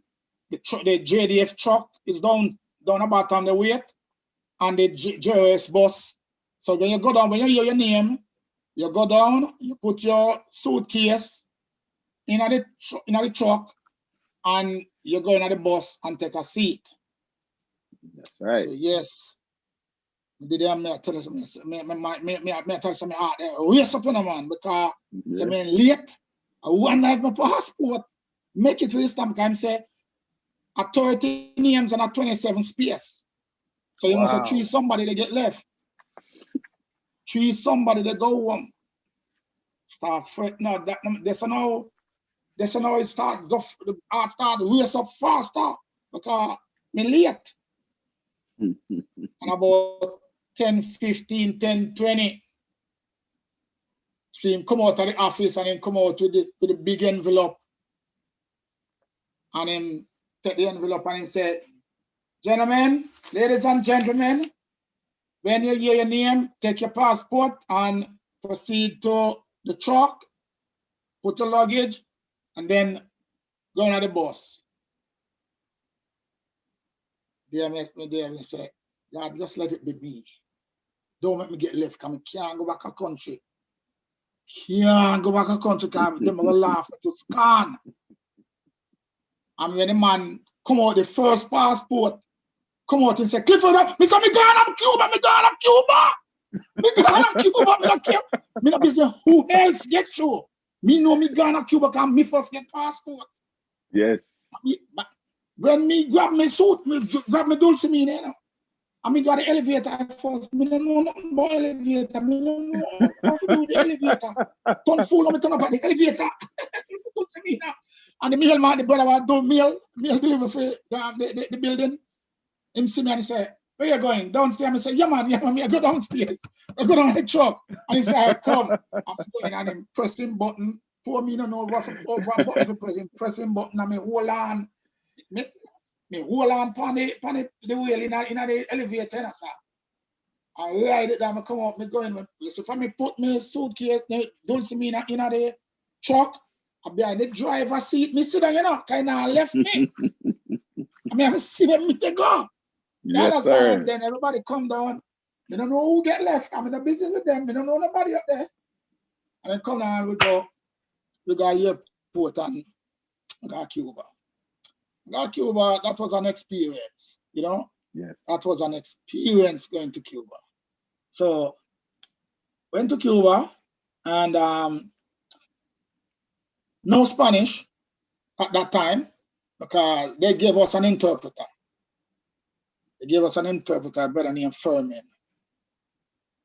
the JDF truck is down the bottom the wait, and the JRS bus. So when you go down, when you hear your name, you go down, you put your suitcase in the truck, and you go in the bus and take a seat. That's right. So yes. Did I tell us me tell some out there race up on a man because some man late. One night my passport make it to this time can say a 30 names and a 27 space. So you must have treat somebody they get left. Treat somebody they go home. Start fret now. That's how it start the art start race up faster because me late. And about 10, 15, 10, 20. See him come out of the office and him come out with the big envelope. And him take the envelope and him say, gentlemen, ladies and gentlemen, when you hear your name, take your passport and proceed to the truck, put your luggage, and then go on the bus. They make me there and say, God, just let it be me. Don't make me get left, because I can't go back to country. Can't go back to country, because them will laugh to scan. And when the man come out the first passport, come out and say, Clifford, me say, me gone to Cuba, me gone to Cuba. Me gone to Cuba, me not care. Me not be say, who else get through? Me know me gone to Cuba, because me first get passport. Yes. When me grab my suit, me grab my dulcimine, you know. And me got the elevator first. Me don't know nothing about elevator. Me don't know how to do the elevator. Turn fool, me turn up at the elevator. And the mailman, the brother was do mail deliver for the building. Him see me and he say, where you going? Downstairs? I say, yeah man, I go downstairs. I go down the truck. And he say, come. I'm going and him pressing button. Poor me don't know what button for pressing button and me hold on. Me hold on pan the wheel in the elevator, sir. I ride it down, I come out, me going. So for me put my suitcase, don't see me in the truck, I behind the driver's seat, me sit down, you know, kind of left me. I mean, I see them, they go. Yes, sir. And then everybody come down. Me don't know who get left. I'm in the business with them. Me don't know nobody up there. And then come down, we go airport and we go Cuba. Cuba, that was an experience, you know? Yes. That was an experience going to Cuba. So, went to Cuba and no Spanish at that time because they gave us an interpreter. They gave us an interpreter, brother named Fermin.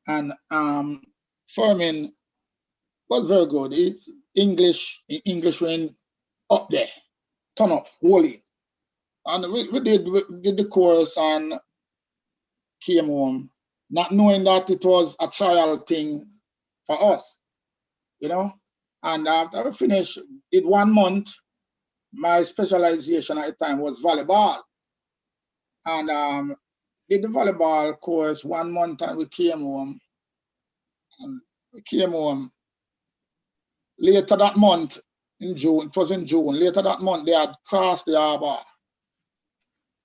And Fermin was very good. English went up there, turn up, holy. And we did the course and came home, not knowing that it was a trial thing for us, you know. And after we finished, did 1 month, my specialization at the time was volleyball. And did the volleyball course 1 month and we came home. And we came home later that month in June, it was in June, later that month they had crossed the harbor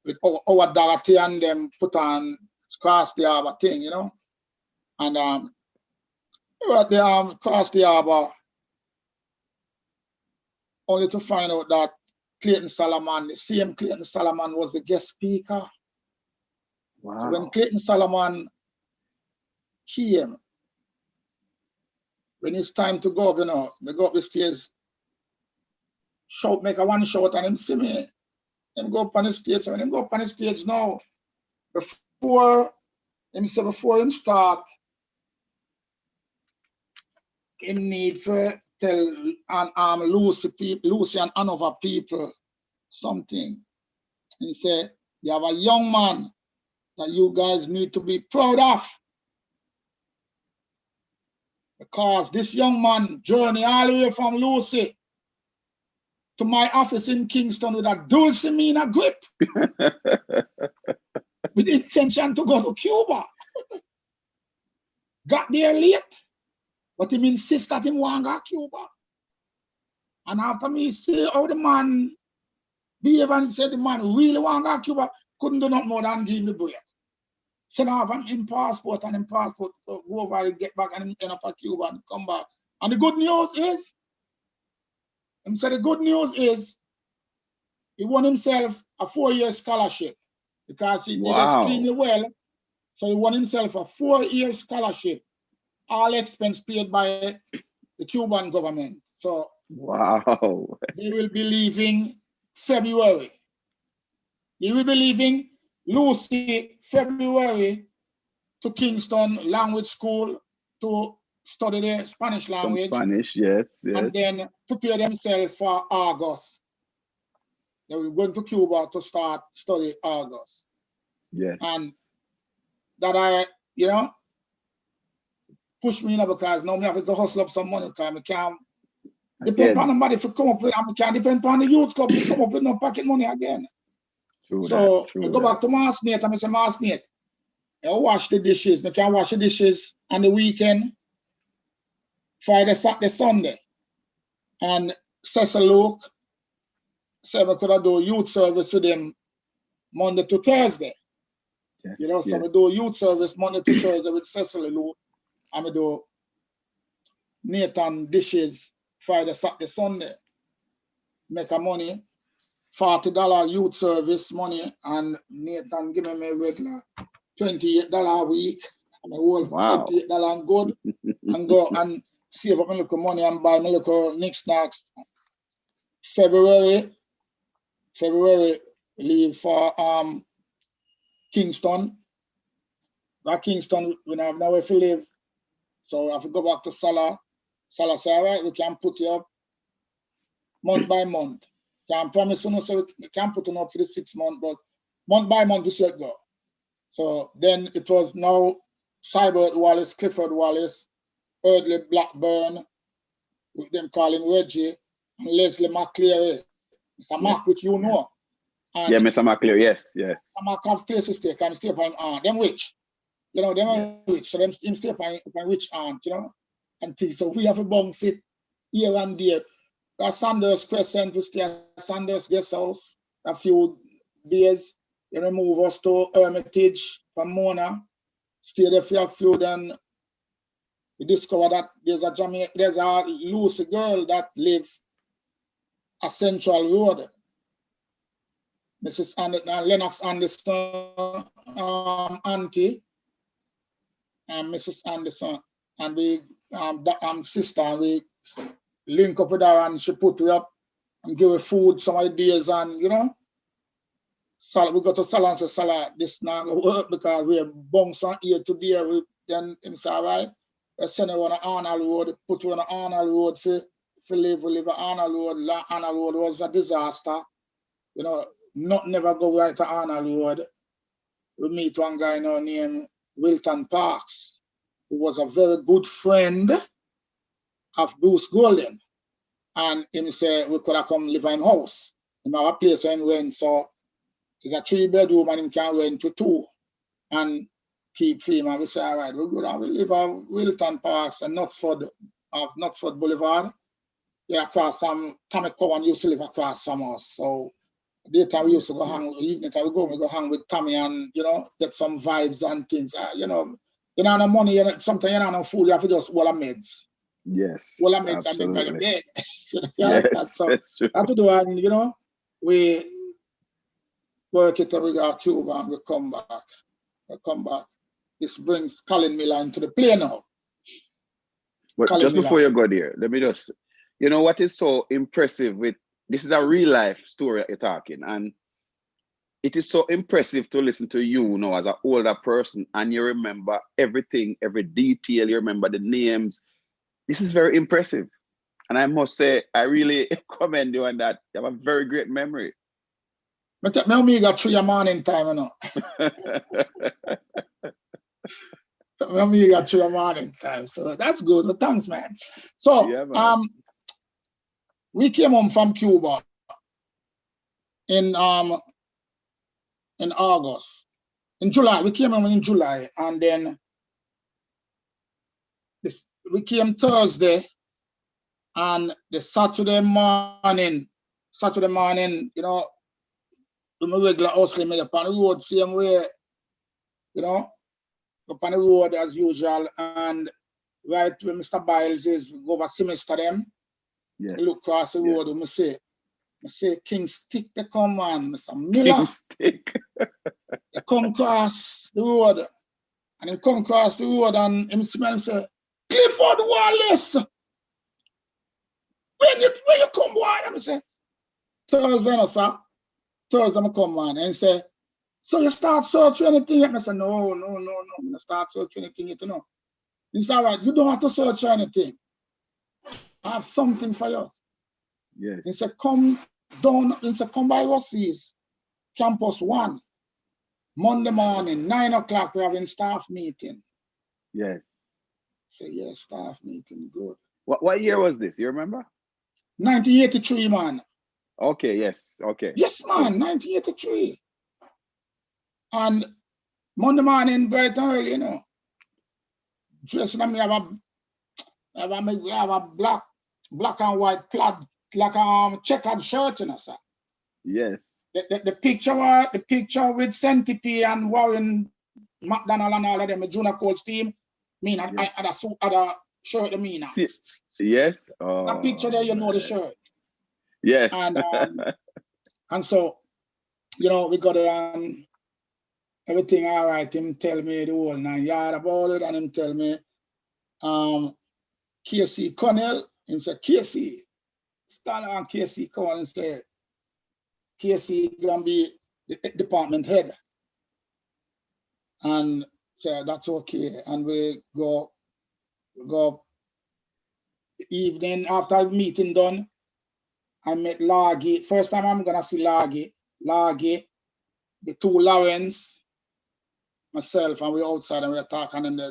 with our daughter and them put on cross the harbor thing, you know. And they crossed the harbor only to find out that Clayton Solomon, the same Clayton Solomon was the guest speaker. Wow. So when Clayton Solomon came, when it's time to go up, you know, they go up the stairs, shout, make a one shout, and him see me, him go up on the stage. So when him go up on the stage now, before him start, him need to tell Lucy and Hanover people something. He said, you have a young man that you guys need to be proud of. Because this young man journey all the way from Lucy to my office in Kingston with a dulcimina grip with intention to go to Cuba. Got there late, but he insist that he want to go to Cuba. And after me see how the man behave and said the man really want to go to Cuba, couldn't do nothing more than give me break. Send off him passport and him passport go over and get back and end up at Cuba and come back. And the good news is, him said the good news is he won himself a 4-year scholarship because he did extremely well. So he won himself a 4-year scholarship, all expense paid by the Cuban government. So wow. they will be leaving February. They will be leaving Lucy, February, to Kingston Language School to study the Spanish Some language. Spanish, yes, And then prepare themselves for August. They were going to Cuba to start study August. Yes. And that I, push me, because now me have to hustle up some money, because I can't depend on nobody to come up with, I can't depend on the youth club to come up with no pocket money again. So I go back to Marsnate and I say, Marsnate, I wash the dishes. I can wash the dishes on the weekend, Friday, Saturday, Sunday. And Cecil Luke said we could do youth service with him Monday to Thursday. So we do youth service Monday to Thursday with Cecil Luke. And we do Nathan dishes Friday, Saturday, Sunday. Make a money, $40 youth service money, and Nathan give me regular $28 a week. And I hold $28 and good and go and save up my little money and buy my little knickknacks. February leave for Kingston. That Kingston, we don't have nowhere to live. So I have to go back to Salah. Salah say, all right, we can put you up month by month. Can't promise you, so we can't put you up for the 6 months, but month by month, this should go. So then it was now Cyber Wallace, Clifford Wallace, Eardley Blackburn, with them calling Reggie, and Leslie McCleary. Mr. Mark, which you know. And Mr. McCleary, yes. Mr. Mark have place to stay, can stay upon them rich. Them rich, so them stay upon rich aunt, and things. So we have a bounce it here and there. That Sanders Crescent, we stay at Sanders Guest House a few days. They move us to Hermitage from Mona. Stay there for a few, then we discover that there's a Lucy girl that lives a Central Road. Mrs. Lennox Anderson, auntie, and Mrs. Anderson, and we sister, and we link up with her, and she put her up and give her food, some ideas, and so we go to Salah and say, Salah, this not gonna work because we bounce on here to there. Then him say, all right, let's send her on the Arnold Road, put her on the Arnold Road for live on Arnold Road. Arnold Road was a disaster. Not never go right to Arnold Road. We meet one guy now named Wilton Parks, who was a very good friend of Bruce Golden. And him say we could have come live in house. In our place in rent, so it's a 3-bedroom and him can rent to 2 and keep free. And we say, all right, we're good. And we live at Wilton Parks and Knutsford Boulevard. Yeah, across Tommy Cowan used to live across some house. So daytime we used to go hang, evening time we go hang with Tommy and get some vibes and things. No money, sometimes you don't have no food, you have to just hold a meds. Yes. Hold a meds and then by the bed. Yes, so that's true. Have to do, and we work it till we go to Cuba and we come back. This brings Colin Miller into the play now. But Colin just Miller. before you go there, let me just, what is so impressive with, this is a real life story you're talking, and it is so impressive to listen to you now as an older person, and you remember everything, every detail, you remember the names. This is very impressive. And I must say, I really commend you on that. You have a very great memory. But me got 3 morning time, Me got 3 morning time, so that's good. But thanks, man. So, yeah, we came home from Cuba in August. In July, we came home in July, and then we came Thursday, and the Saturday morning, the regular hustling me up on the road, same way, up on the road as usual, and right where Mr. Biles is, we go over semester them. Yes. Look across the road, and I say, King Stick, they come on, Mr. Miller. King Stick. They come across the road, and he come across the road, and him smell and say, Clifford Wallace! When you come, boy? And I say, Thursday, sir. Thursday, I come on, and he say, So you start searching anything. I said, no. I start searching anything, you know. It's all right. You don't have to search anything. I have something for you. Yes. He said, come down. He said, come by Ruseas, Campus 1. Monday morning, 9 o'clock, we're having staff meeting. Yes. Say, yes, staff meeting, good. What year was this? You remember? 1983, man. Okay, yes, okay. Yes, man, 1983. And Monday morning, bright and early, you know. Dressing on me, have a black and white plaid, like a checkered shirt, you know, sir. Yes. The picture with Centipede and Warren McDonald and all of them, Junior Colts team. Me, I had a suit, had a shirt, I mean. Yes. Oh, that picture there, you know, the shirt. Yes. And so, you know, we got everything all right. Him tell me the whole 9 yards about it, and him tell me, KC Connell, him say, KC, stand on KC Connell and say, KC gonna be the department head. And say, that's okay. And we go evening after the meeting done, I met Laggy. First time I'm gonna see Laggy, the two Lawrence, myself, and we're outside and we're talking, and they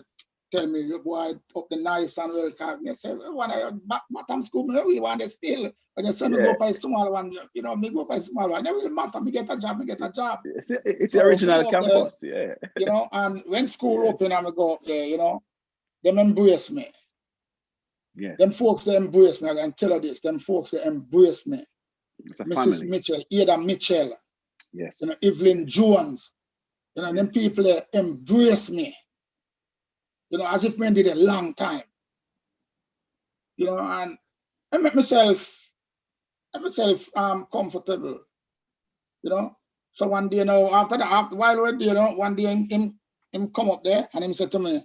tell me, boy, up the nice and well. I say, when I bottom school, I really want to still. But they say, me go by small one, you know, me go by small one. It doesn't really matter, me get a job. It's the original campus, there, you know, and when school open, I go up there, you know, them embrace me. Yeah. Them folks, they embrace me. I can tell you this, them folks, they embrace me. It's a Mrs. family. Mitchell, Ada Mitchell, yes, you know, Evelyn Jones, you know, them people, they embrace me. You know, as if men did a long time. You know, and I make myself comfortable. You know. So one day, you know, after that, while we're there, you know, one day him come up there and him said to me,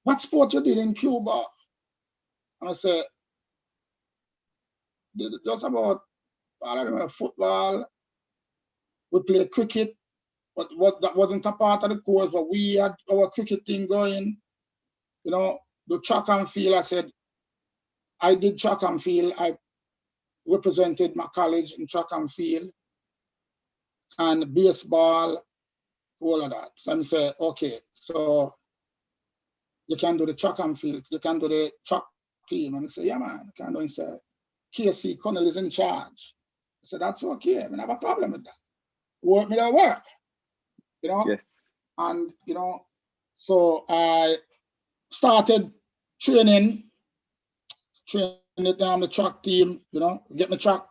what sport you did in Cuba? And I said, just about, I don't know, football. We play cricket, but that wasn't a part of the course, but we had our cricket thing going. You know, the track and field, I said, I did track and field. I represented my college in track and field and baseball, all of that. So I'm saying, okay, so you can do the track and field, you can do the track team. And I say, yeah, man, you can do it. He said, KC Connell is in charge. I said, that's okay. I don't have a problem with that. Work me that work, you know? Yes. And, you know, so I started training down the track team, you know, get my track,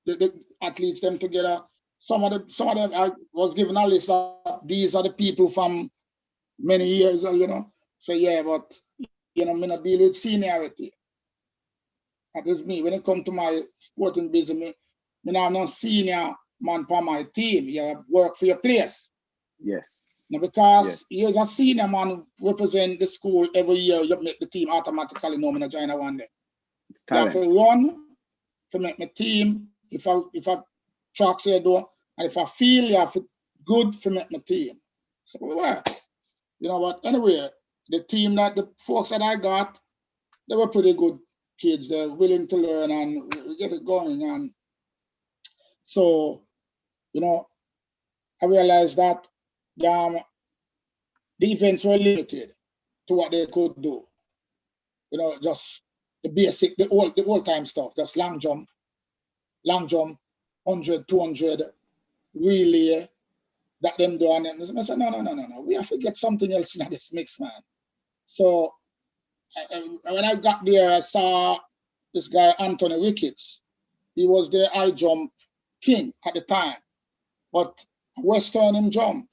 the athletes them together. Some of them I was given a list that these are the people from many years, you know. So yeah, but you know, me not deal with seniority. That is me. When it comes to my sporting business, me not have no senior man for my team. You work for your place. Yes. Now because you're a senior man represent the school every year, you make the team automatically know me not join one day. You have to run to make my team. If I track say do, and if I feel you have good to make my team. So well, you know what? Anyway, the folks that I got, they were pretty good kids. They're willing to learn and get it going. And so, you know, I realized that the events were limited to what they could do. You know, just the basic, the old time stuff, just long jump, 100, 200, relay, that them do. And I said, no. We have to get something else in this mix, man. So when I got there, I saw this guy, Anthony Ricketts. He was the high jump king at the time. But Western him jump.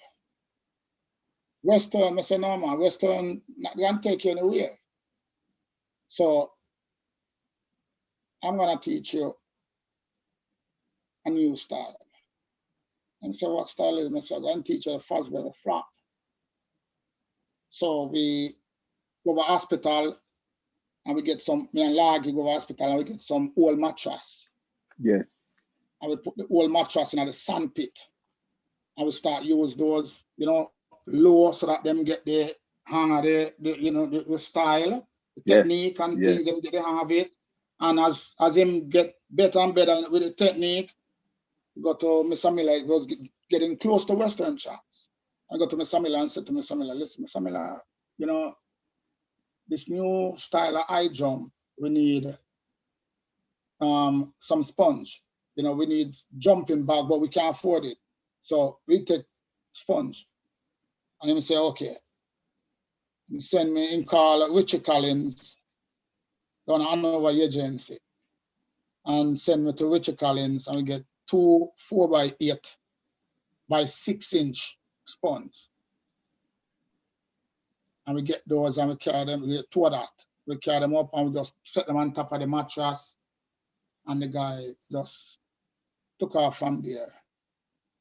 Western, I said, no, man, Western not going to take you anywhere. So I'm going to teach you a new style. And so what style is it? I said, I'm going to teach you the Fosbury flap. So we go to hospital and we get some, me and Laggy go to hospital and we get some old mattress. Yes. I would put the whole mattress in the sand pit. I would start use those, low so that them get the hang of the style, the technique and things, them get the hang of it. And as him get better and better with the technique, got to Mr. Miller, it was getting close to Western champs. I got to Mr. Miller and said to Mr. Miller, listen, Mr. Miller, this new style of high jump, we need some sponge. We need jumping bag, but we can't afford it. So we take sponge. And him say, okay. He send me in call Richard Collins, down Hanover agency, and send me to Richard Collins, and we get 2 4x8 by 6-inch sponge. And we get those and we carry them, we get 2 of that. We carry them up and we just set them on top of the mattress, and the guy just took off from there.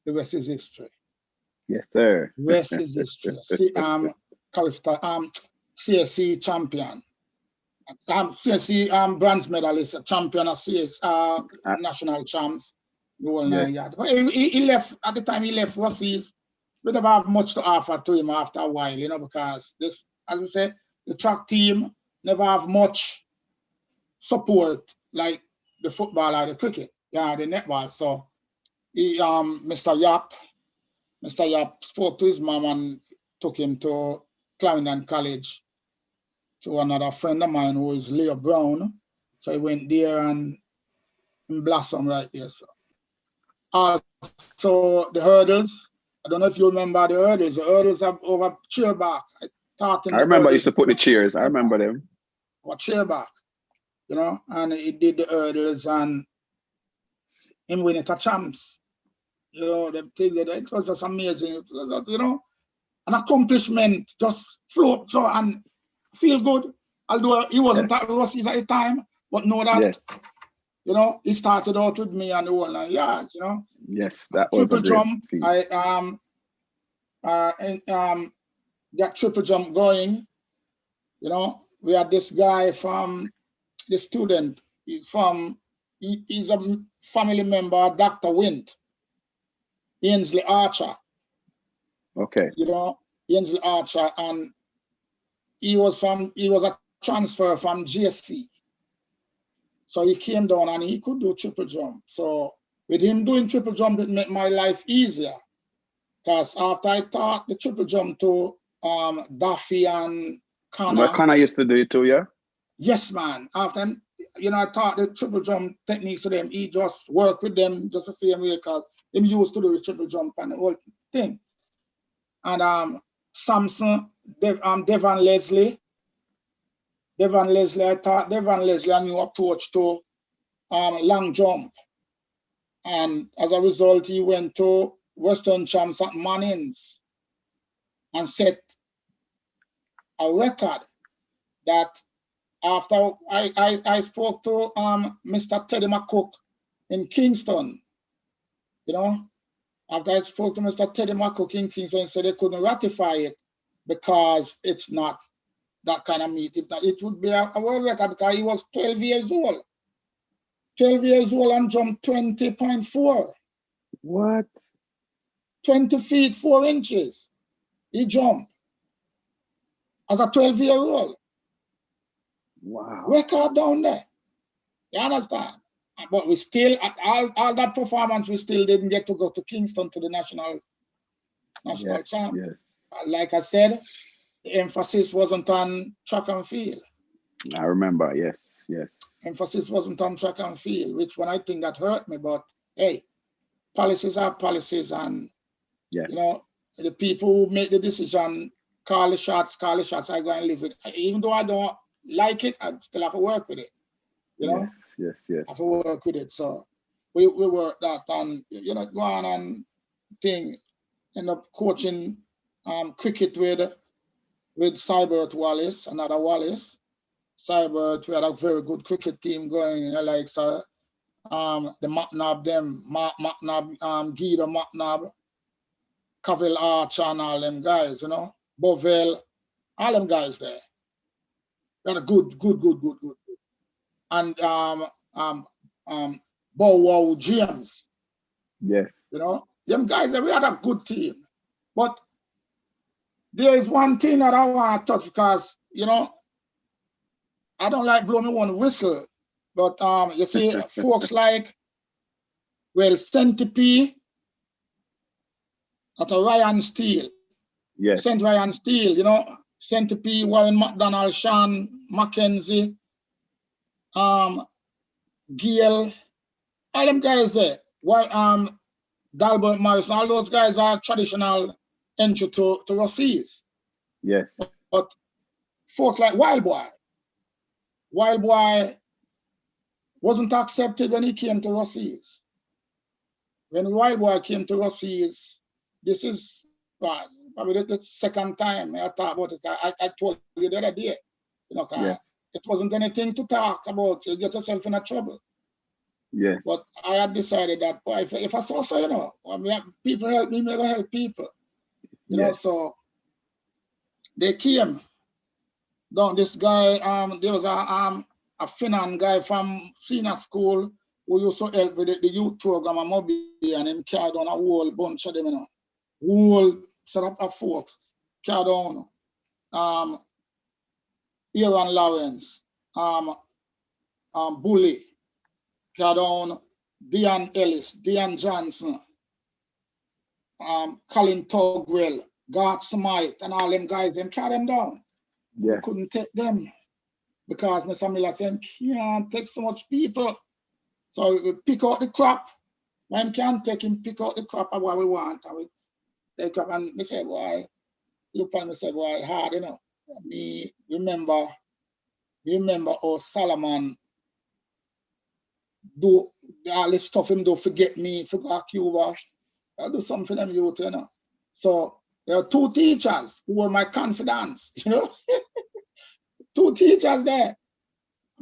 The rest is history. Yes, sir. The rest is history. CSC champion. CSC bronze medalist, champion of CS national champs. The whole 9 yards. But he left at the time. He left Ruseas. We never have much to offer to him after a while, because this, as we say, the track team never have much support like the football or the cricket, the netball. So he, Mr. Yap spoke to his mom and took him to Clarendon College to another friend of mine who is Leo Brown. So he went there and blossomed right there. So also the hurdles. I don't know if you remember the hurdles. The hurdles have over chairback. I remember I used to put the cheers. I remember them. Or chairback, and he did the hurdles and him winning the champs. The thing that it was just amazing. It was, an accomplishment, just float so and feel good. Although he wasn't at Ruseas at the time, but know that he started out with me and the whole 9 yards, Yes, that was triple a great jump. feat. That triple jump going. We had this guy from the student. He's a family member, Dr. Wint, Ainsley Archer. Okay. Ainsley Archer, and he was a transfer from GSC. So he came down and he could do triple jump. So with him doing triple jump, it made my life easier. Because after I taught the triple jump to Daffy and Connor. But Connor used to do it too, yeah? Yes, man. After I taught the triple jump techniques to them. He just worked with them just the same way because him used to do the triple jump and the whole thing. And Samson, Devon Leslie, I taught Devon Leslie a new approach to long jump. And as a result, he went to Western Champs at Mannings and set a record that after I spoke to Mr. Teddy McCook in Kingston, after I spoke to Mr. Teddy McCook in Kingston, he said they couldn't ratify it because it's not that kind of meet. It would be a world record because he was 12 years old. 12 years old and jumped 20.4. What? 20 feet, 4 inches. He jumped as a 12-year-old. Wow. Record down there. You understand? But we still, all that performance, we still didn't get to go to Kingston to the national champs. Yes. Like I said, the emphasis wasn't on track and field. I remember, yes. Emphasis wasn't on track and field, which one I think that hurt me. But hey, policies are policies, and the people who make the decision call the shots. I go and live with it. Even though I don't like it, I still have to work with it. Yes. I have to work with it. So we work that, and go on and thing. End up coaching cricket with Cybert Wallace, another Wallace. Cybert, we had a very good cricket team going, like the McNabb, Guido McNabb, Cavell Archer, and all them guys, Bovell, all them guys there. We had a good. And Bow Wow, James. Yes. You know, them guys, we had a good team. But there is one thing that I want to touch because, you know, I don't like blowing one whistle. But you see, folks like, well, Centipede, at a Ryan Steele. Yes. St. Ryan Steele, you know, Centipede, Warren McDonald, Sean Mackenzie, Gail, all them guys there. Dalbert Morrison, all those guys are traditional entry to Ruseas. Yes. But folks like Wild Boy wasn't accepted when he came to Ruseas. When Wild Boy came to Ruseas, this is probably the second time I talk about it. I told you the other day, you know, Yes. it wasn't anything to talk about. You get yourself in a trouble. Yes. But I had decided that, boy, if I saw so, you know, I mean, people help me, I help people. You know, so they came down. This guy, there was a Finland guy from senior school who used to help with the youth program at Moby, and him carried on a whole bunch of them, you know, whole set up of folks, carried on. Aaron Lawrence, Bully, carried on Dean Ellis, Dean Johnson, Colin Tugwell, God Smite, and all them guys, them carry them down. Yes. We couldn't take them because Mr. Miller said, can't take so much people. So we pick out the crop. When can't take him, pick out the crop of what we want. And we take up and we say, boy, look at me, say, boy, hard, you know. Me remember how Solomon do all this stuff him do forget me, forgot Cuba. I do something for them youth, you know. So there are two teachers who were my confidants, you know. Two teachers there.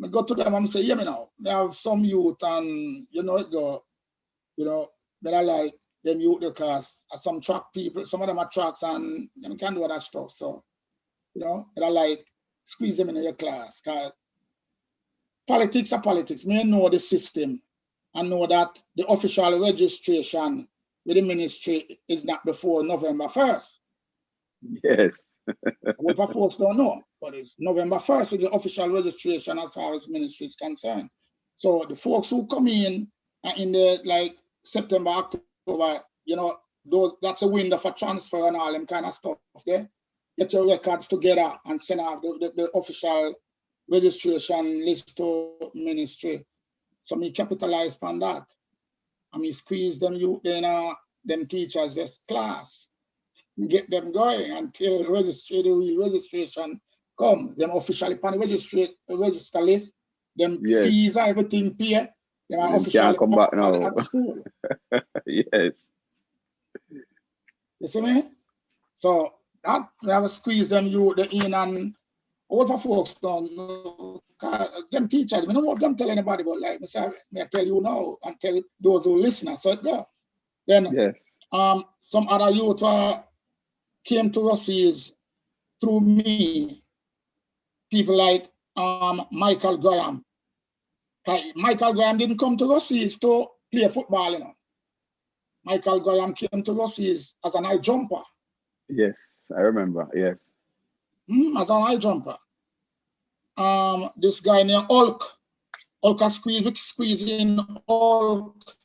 I go to them and say, yeah, me now. They have some youth and you know but I like them youth because some track people, some of them are tracks and them can do other stuff. So, you know, but I like squeeze them in your class. Cause politics are politics. Me know the system and know that the official registration with the ministry is not before November 1st. Yes. What folks don't know, but it's November 1st is the official registration as far as ministry is concerned. So the folks who come in the like September, October, you know, that's a window for transfer and all them kind of stuff there. Get your records together and send out the official registration list to ministry. So me capitalize on that. I mean squeeze them youth, them teachers this class. Get them going until the real registration come. Them officially on the register list. Them fees and everything pay. Them are officially come back now. at school. Yes. You see me? So that we have to squeeze them youth in and all for folks don't know. Them teachers, we don't know if them tell anybody, but like I tell you now and tell those who listen. So it go. Then some other youth came to Ruseas through me. People like Michael Graham. Michael Graham didn't come to Ruseas to play football, you know. Michael Graham came to Ruseas as an high jumper. Yes, I remember, yes. As an high jumper. This guy named Hulk squeezing Hulk.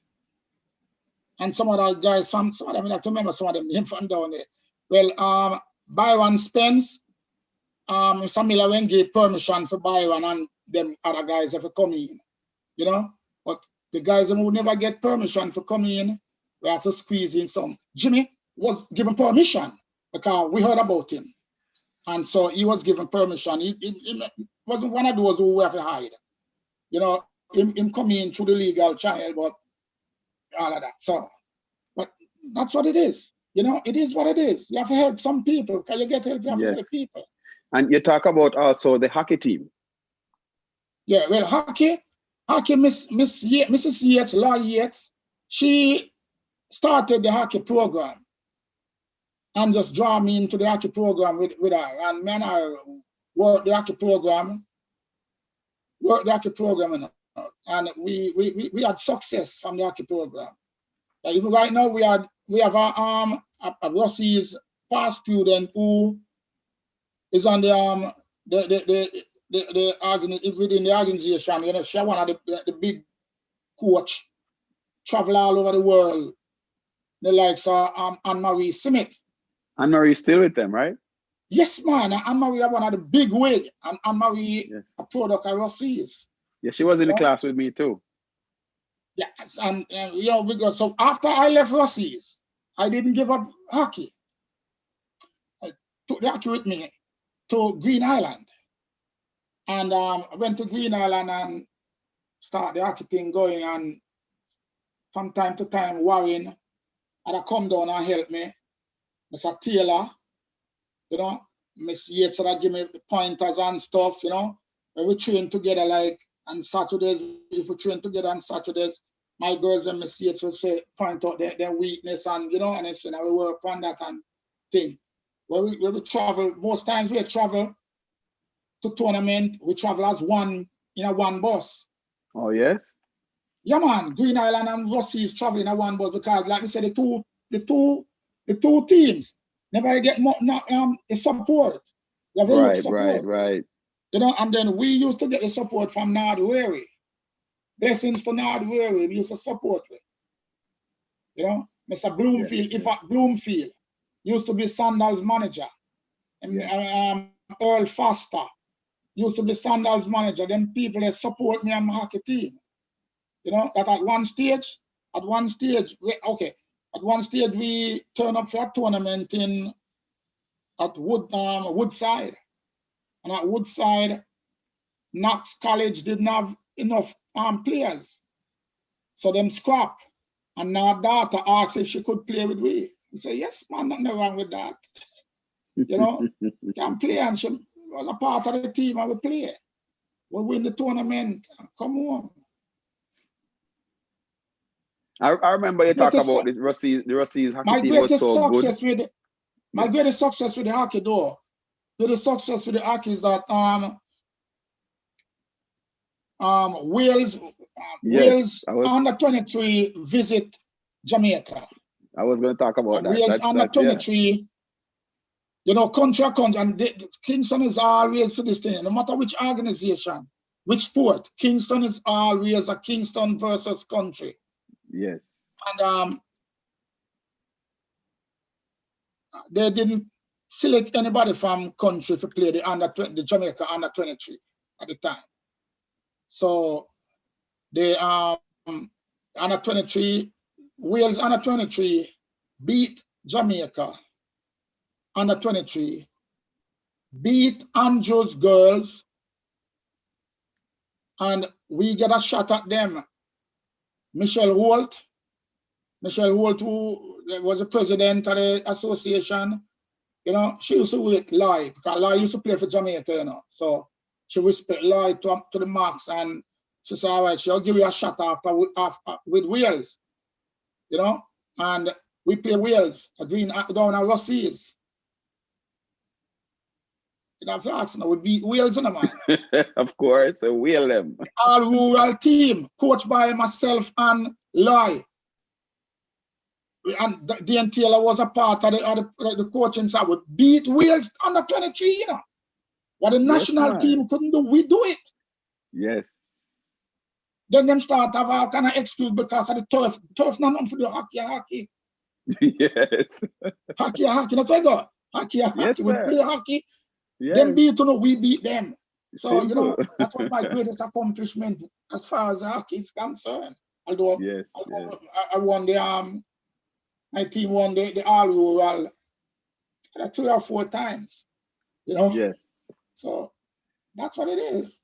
And some other guys, some of them, I have to remember some of them names from down there. Well, Byron Spence, Mr. Miller when gave permission for Byron and them other guys if come in, you know. But the guys who never get permission for coming in, we had to squeeze in some. Jimmy was given permission because we heard about him. And so he was given permission. He wasn't one of those who have to hide. You know, him coming in through the legal channel, but all of that. So, but that's what it is. You know, it is what it is. You have to help some people because you get help, you have to help people. And you talk about also the hockey team. Yeah, well, hockey, Mrs. Yates, Laura Yates, she started the hockey program and just draw me into the hockey program with her. And me and I worked the hockey program, you know. and we had success from the hockey program. Even right now, we have a Ruseas past student who is on the within the organization. You know, she one of the big coach, travel all over the world. The likes of Anne-Marie Smith. Anne-Marie still with them, right? Yes, man. Anne-Marie one of the big wig, and Anne-Marie a product of Ruseas. Yeah, she was in the class with me too. Yes, and you know, because so after I left Ruseas, I didn't give up hockey. I took the hockey with me to Green Island, and I went to Green Island and start the hockey thing going. And from time to time, Warren had come down and help me. Mr. Taylor, you know, Miss Yates had give me the pointers and stuff, you know. When we train together, like on Saturdays, if we train together on Saturdays, my girls and Miss Yates will say, point out their weakness, and you know, and it's, you know, we work on that and thing. When we travel, most times we travel to tournament, we travel as one in a one bus. Oh yes? Yeah, man. Green Island and Ruseas travel in a one bus because, like we said, the two teams never get the support. They have Right, support. right. You know, and then we used to get the support from Nardwary. Blessings to Nardwary, we used to support with. You know, Mr. Bloomfield, Bloomfield used to be Sandals manager. And Earl Foster used to be Sandals manager. Them people that support me and my hockey team. You know, that at one stage, we turn up for a tournament at Woodside. And at Woodside, Knox College didn't have enough players. So them scrap. And our daughter asked if she could play with me. We say, yes, man, nothing wrong with that. You know, can play, and she was a part of the team and we play. We win the tournament. Come on. I remember you talk about the Ruseas hockey team was so good. My greatest success with the hockey, though, the success with the hockey is that Wales under 23 visit Jamaica. I was going to talk about that. Wales under 23, you know, country, and Kingston is always to this thing. No matter which organization, which sport, Kingston is always a Kingston versus country. Yes. And they didn't select anybody from country to play the Jamaica under 23 at the time. So they under 23, Wales under 23 beat Jamaica under 23, beat Andrews girls, and we get a shot at them. Michelle Holt, who was the president of the association, you know, she used to wait Lloyd, because Lloyd used to play for Jamaica, you know. So she respect Lloyd to the max, and she said, all right, she'll give you a shot after with Wales, you know. And we play Wales down at Ruseas. You have to ask now, we beat Wales, you know, man. Of course, so wheel them. All rural team, coached by myself and Lloyd. And Dan Taylor was a part of the coaching side. We beat Wales under 23, you know. What the national team couldn't do, we do it. Yes. Then them start have all kind of excuse because of the turf. Turf not for the hockey. Yes. Hockey. That's what I got. Hockey. Yes, we play hockey. Yes. Them beat, you know, we beat them. So, Simple. you know, that was my greatest accomplishment as far as hockey is concerned. Although I won my team won the all rural 3 or 4 times, you know. Yes. So that's what it is.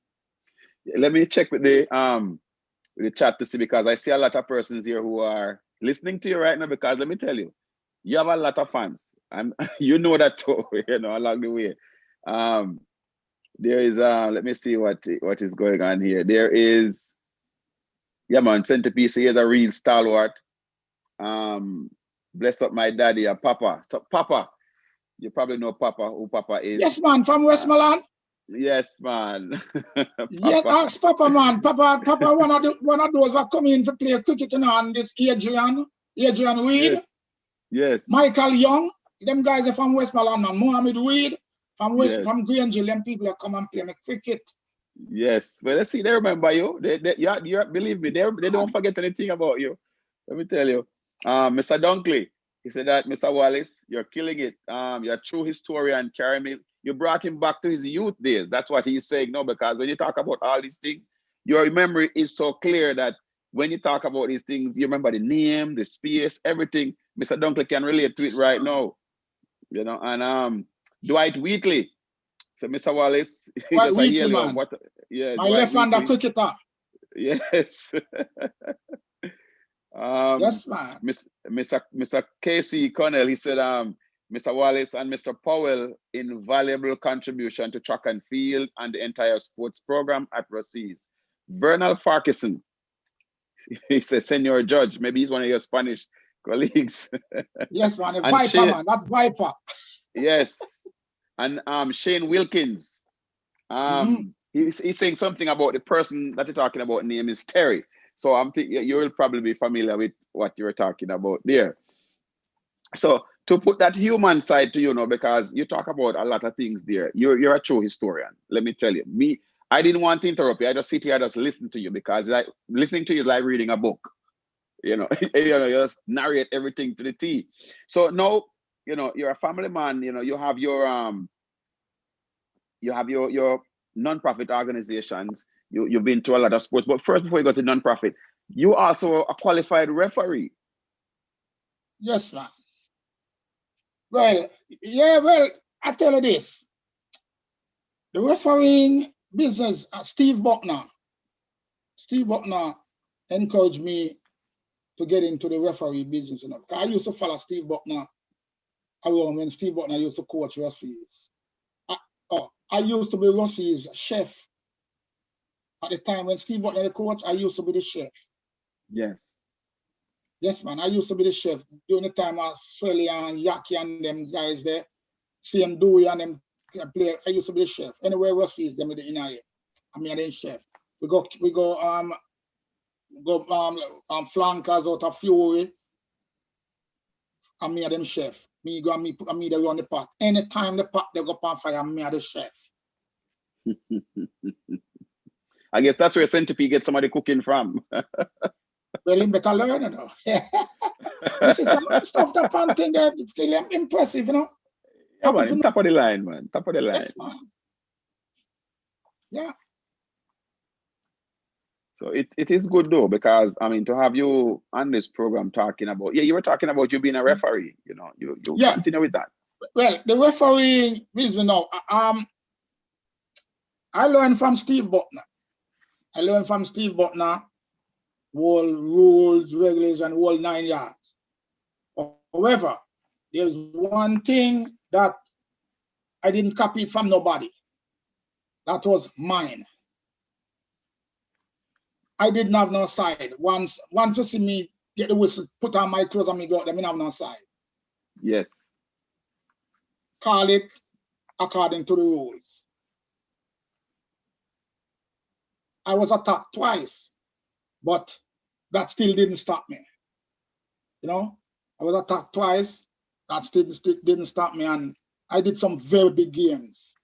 Let me check with the chat to see, because I see a lot of persons here who are listening to you right now, because let me tell you, you have a lot of fans, and you know that too, you know, along the way. There is let me see what is going on here. There is, yeah, man, Centerpiece, he is a real stalwart. Bless up my daddy and Papa. So Papa, you probably know Papa, who Papa is. Yes, man, from Westmoreland. Yes, man. Yes, Papa. ask Papa, man. Papa, one of those who come in to play cricket, you know, and this Adrian Reed, Yes, yes, Michael Young, them guys are from Westmoreland, man. Mohammed Reed yes, from Grange, them people that come and play me cricket. yes. Well, let's see. They remember you. Believe me, they don't Man. forget anything about you. Let me tell you. Mr. Dunkley, he said that, Mr. Wallace, you're killing it. You're a true historian, carry me. You brought him back to his youth days. That's what he's saying now, because when you talk about all these things, your memory is so clear that when you talk about these things, you remember the name, the space, everything. Mr. Dunkley can relate to it right now. And Dwight Wheatley. So Mr. Wallace, he Right, just a Weekly, yell you. man. What? Yeah, My Dwight left-hander Wheatley. cricketer. Yes. Yes, man. Mr. Casey Connell, he said, Mr. Wallace and Mr. Powell, invaluable contribution to track and field and the entire sports program at Ruseas. Bernal Farquharson, he says, Senior Judge, maybe he's one of your Spanish colleagues. Yes, man. A And Viper, Shane, man. That's Viper. yes. And Shane Wilkins, he's saying something about the person that you're talking about, name is Terry. So I'm thinking you will probably be familiar with what you're talking about there. So to put that human side to because you talk about a lot of things there. You're a true historian. Let me tell you. I didn't want to interrupt you. I just sit here, just listen to you, because like listening to you is like reading a book. You just narrate everything to the T. So now, you're a family man. You have your non-profit organizations. You've been to a lot of sports, but first, before you go to non-profit, you also a qualified referee. Yes, man. Well, yeah, well, I tell you this. The refereeing business, Steve Buckner encouraged me to get into the referee business. Because I used to follow Steve Buckner around when Steve Buckner used to coach Ruseas. I used to be Ruseas' chef. At the time when Steve Buckner the coach, I used to be the chef. Yes. Yes, man. I used to be the chef during the time of Swelly and Yaki and them guys there. CM Dewey and them play. I used to be the chef. Anyway, Ruseas them in the inner. I mean, I didn't chef. We go flankers out of Fury. I me them chef. Me go and me they run the pot. Anytime the pot they go on fire, me the chef. I guess that's where Centipede gets somebody cooking from. Well, you better learn, You see some stuff that pan thing there, impressive, Yeah, man, top of the line, man. Top of the line. Yes, man. Yeah. So it is good though, because I mean, to have you on this program talking about, you were talking about you being a referee, you continue with that. Well, the referee reason now, I learned from Steve Buckner. Whole rules, regulations, whole 9 yards. However, there's one thing that I didn't copy it from nobody. That was mine. I didn't have no side. Once you see me get the whistle, put on my clothes and me go out, I didn't have no side. Yes. Call it according to the rules. I was attacked twice, but that still didn't stop me. I was attacked twice, that still didn't stop me, and I did some very big games.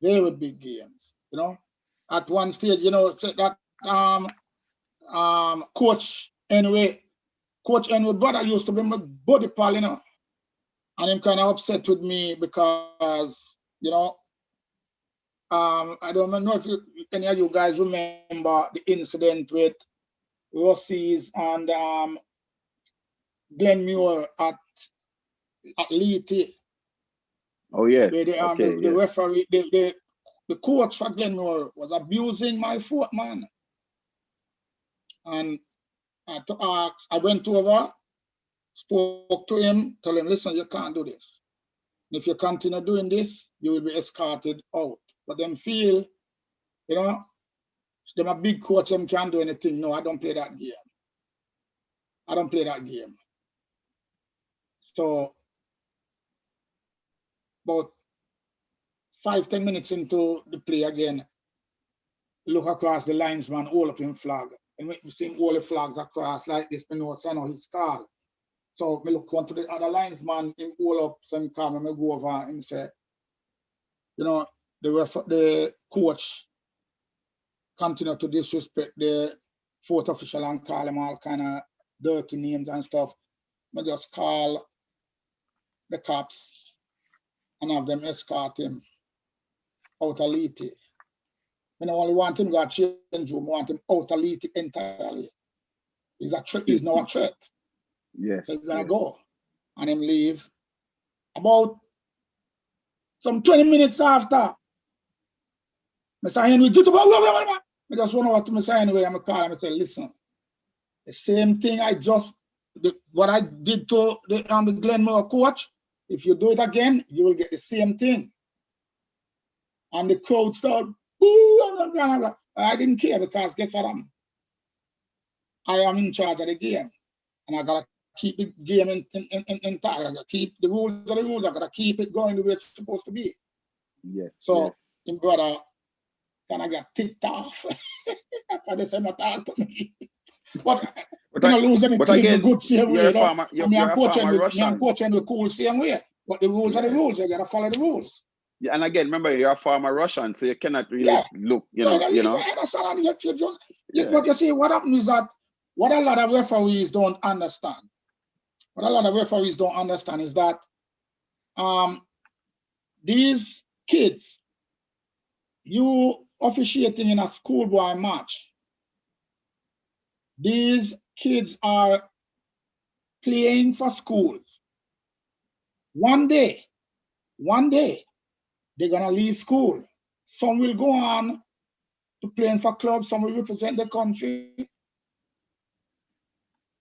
Very big games. At one stage, that Coach Enway brother used to be my buddy pal, and him kind of upset with me because, I don't know if any of you guys remember the incident with Ruseas and Glenmure at Leety. Oh yes. The referee, the coach for Glenmure was abusing my foot, man. And I went over, spoke to him, told him, listen, you can't do this. And if you continue doing this, you will be escorted out. But them feel, them a big coach, them can't do anything. No, I don't play that game. So, about 5-10 minutes into the play again, look across the linesman, hold up him flag. And we see him all the flags across like this, we know son of his call. So we look onto the other linesman, him hold up some call, and I go over and say, you know, the coach continue to disrespect the fourth official and call him all kind of dirty names and stuff. I just call the cops and have them escort him out of Liti. I don't only want him to go change room, I want him out of Liti entirely. He's now a threat. Yes. So he's gonna go. And him leave. About some 20 minutes after, Mr. Henry, get up, I just run over to Mr. Henry and I call him and say, listen, the same thing what I did to the Glenmore coach, if you do it again, you will get the same thing. And the crowd started, boo, I didn't care because guess what I am in charge of the game. And I gotta keep the game intact. I gotta keep the rules are the rules. I gotta keep it going the way it's supposed to be. Yes. So him brother kind of got ticked off. That's why they said not talk to me. But we don't lose anything. But again, good same way. I'm coaching the cool same way. But the rules are the rules. You gotta follow the rules. Yeah, and again, remember you're a former Russian, so you cannot really look, But you see, what happens is that what a lot of referees don't understand. Is that these kids, you officiating in a schoolboy match, these kids are playing for schools. One day, they're gonna leave school. Some will go on to playing for clubs, some will represent the country.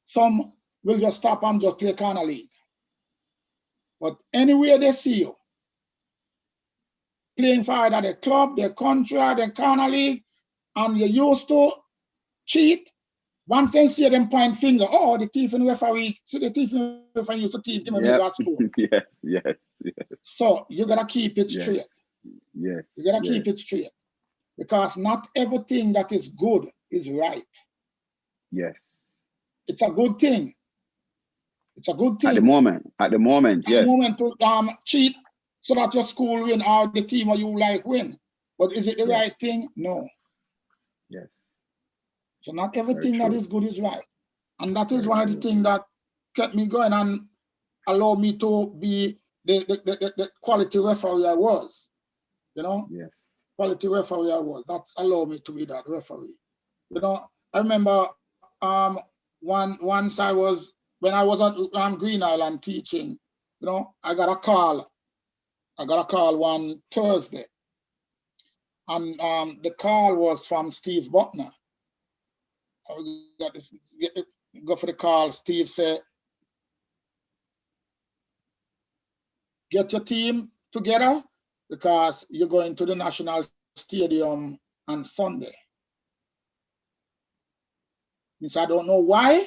Some will just stop and just play corner league. But anywhere they see you, playing for either the club, the country, or the corner league, and you used to cheat, once they see them point finger, oh, the thief and referee, see the thief and referee used to thief them when they got school. Yes. So you gotta keep it straight. Yes. You gotta keep it straight. Because not everything that is good is right. Yes. It's a good thing. It's a good thing. At the moment, yes. At the moment to cheat so that your school win or the team or you like win. But is it the right thing? No. Yes. So not everything that is good is right. And that is one of the things that kept me going and allowed me to be the quality referee I was. You know? Yes. Quality referee I was. That allowed me to be that referee. You know, I remember once when I was at Green Island teaching, you know, I got a call one Thursday. And the call was from Steve Buckner. Go for the call. Steve said, get your team together because you're going to the National Stadium on Sunday. He said, I don't know why.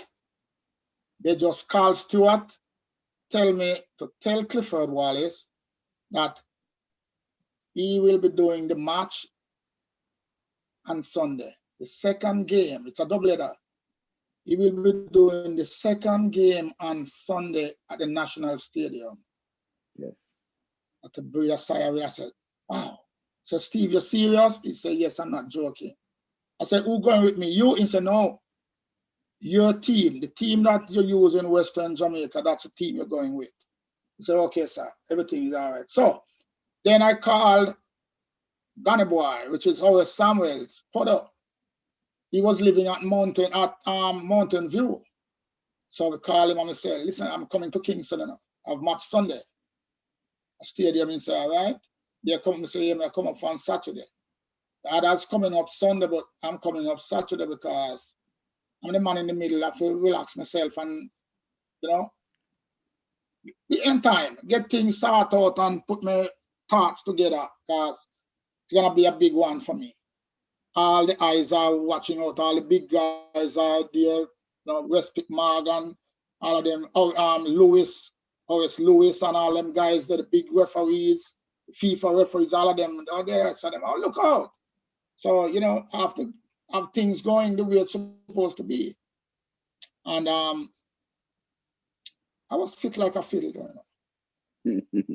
They just called Stuart, tell me to tell Clifford Wallace that he will be doing the match on Sunday. The second game, it's a doubleheader. He will be doing the second game on Sunday at the National Stadium. Yes. At the breathe a sigh of relief. I said, wow. So Steve, you're serious? He said, yes, I'm not joking. I said, who going with me? You? He said, no. Your team, the team that you use in Western Jamaica, that's the team you're going with. He said, okay, sir, everything is all right. So then I called Danny Boy, which is Horace Samuel's brother. He was living at Mountain View. So we called him and we said, listen, I'm coming to Kingston now. I've match Sunday. A stadium, he said, all right. They come, say, I come up on Saturday. The others coming up Sunday, but I'm coming up Saturday because I'm the man in the middle. I have to relax myself and, you know, be in time, get things sorted out and put my thoughts together because it's going to be a big one for me. All the eyes are watching out, all the big guys are there, you know, Westpick Morgan, all of them, Horace Lewis and all them guys, they're the big referees, FIFA referees, all of them out there, so them, oh, look out. So, you know, after have things going the way it's supposed to be. And I was fit like a fiddle, you know.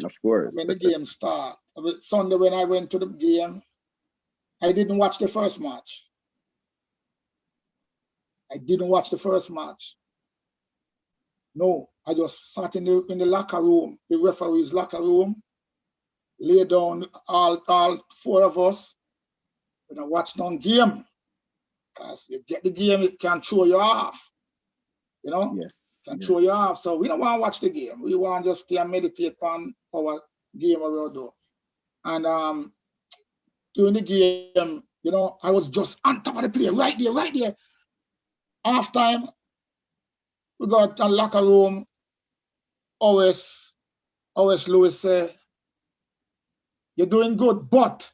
Of course. When the game started. Sunday when I went to the game, I didn't watch the first match. I didn't watch the first match. No, I just sat in the locker room, the referee's locker room, lay down, all 4 of us, and I watched on game. Because you get the game, it can throw you off. You know? Yes. Can throw you off. So we don't want to watch the game. We want to just stay and meditate on our game we do. And during the game, you know, I was just on top of the play, right there. Half time, we got a locker room. Always Lewis say, you're doing good, but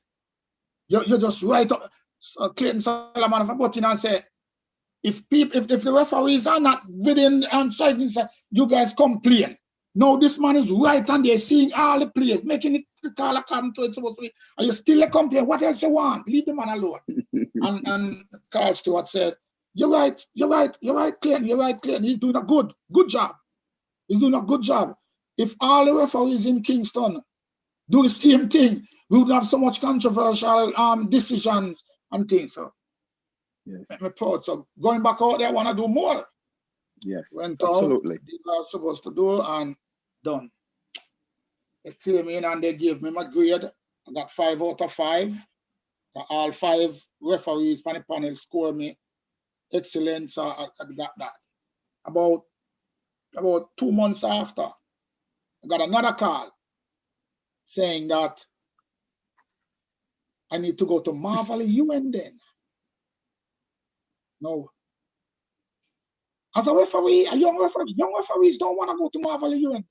you're just right up. So Clayton Solomon for button and say, if the referees are not within outside inside, you guys complain. No, this man is right and they're seeing all the players, making it the call according to it's supposed to be. And you still complain. What else you want? Leave the man alone. and Carl Stewart said, you're right, Clayton, you're right, Clayton. He's doing a good job. He's doing a good job. If all the referees in Kingston do the same thing, we would have so much controversial decisions and things. So yes. Make me proud. So going back out there, I want to do more. Yes, went absolutely. Out, did what I was supposed to do, and done. They came in and they gave me my grade. I got 5 out of 5. So all 5 referees on the panel scored me excellent. So I got that. About 2 months after, I got another call saying that I need to go to Marvel UN then. No. As a referee, young referees don't want to go to Marvel UN.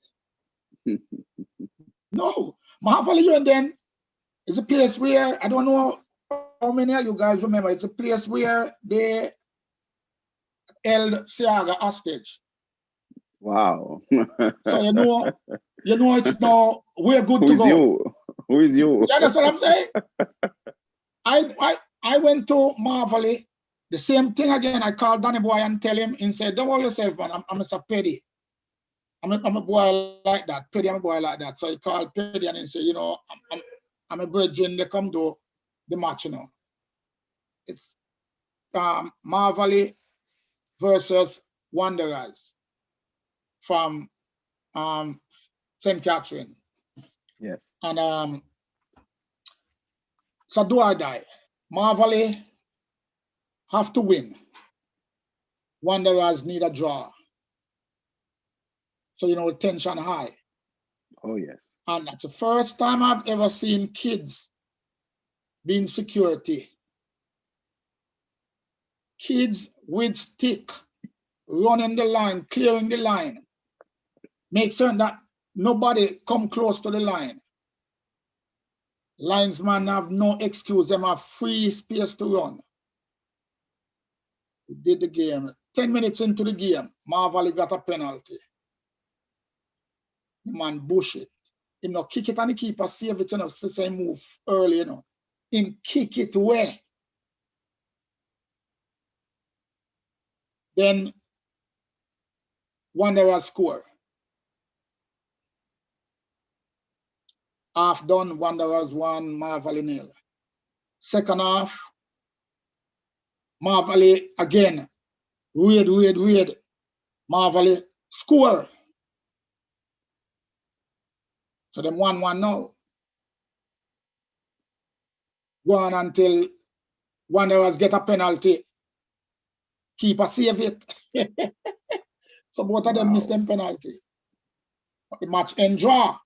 No. Marvel UN then is a place where, I don't know how many of you guys remember, it's a place where they held Seaga hostage. Wow. So you know it's now, we're good to go. Who is you? Yeah, that's what I'm saying. I went to Marvel. The same thing again. I called Danny Boy and tell him and said, don't worry yourself, man. I'm Mr. Petty. I'm a boy like that. Petty, I'm a boy like that. So he called Petty and he said, you know, I'm a virgin. They come do the match, you know. It's Marvel versus Wanderers from St. Catherine. Yes. And so do I die. Marvel have to win. Wanderers need a draw. So, you know, tension high. Oh, yes. And that's the first time I've ever seen kids being security. Kids with stick, running the line, clearing the line. Make certain that nobody come close to the line. Linesmen have no excuse. Them have free space to run. We did the game. 10 minutes into the game, Marvel got a penalty. The man bush it. He no kick it and the keeper save it, you know, for say move early, you know. Him kick it where? Then Wanderers score. Half done, Wanderers 1, Marvel 0. Second half, Marvel again. Raid. Marvel score. So them 1-1 now. Go on until Wanderers get a penalty. Keeper save it. So both of them missed them penalty. But the match end draw.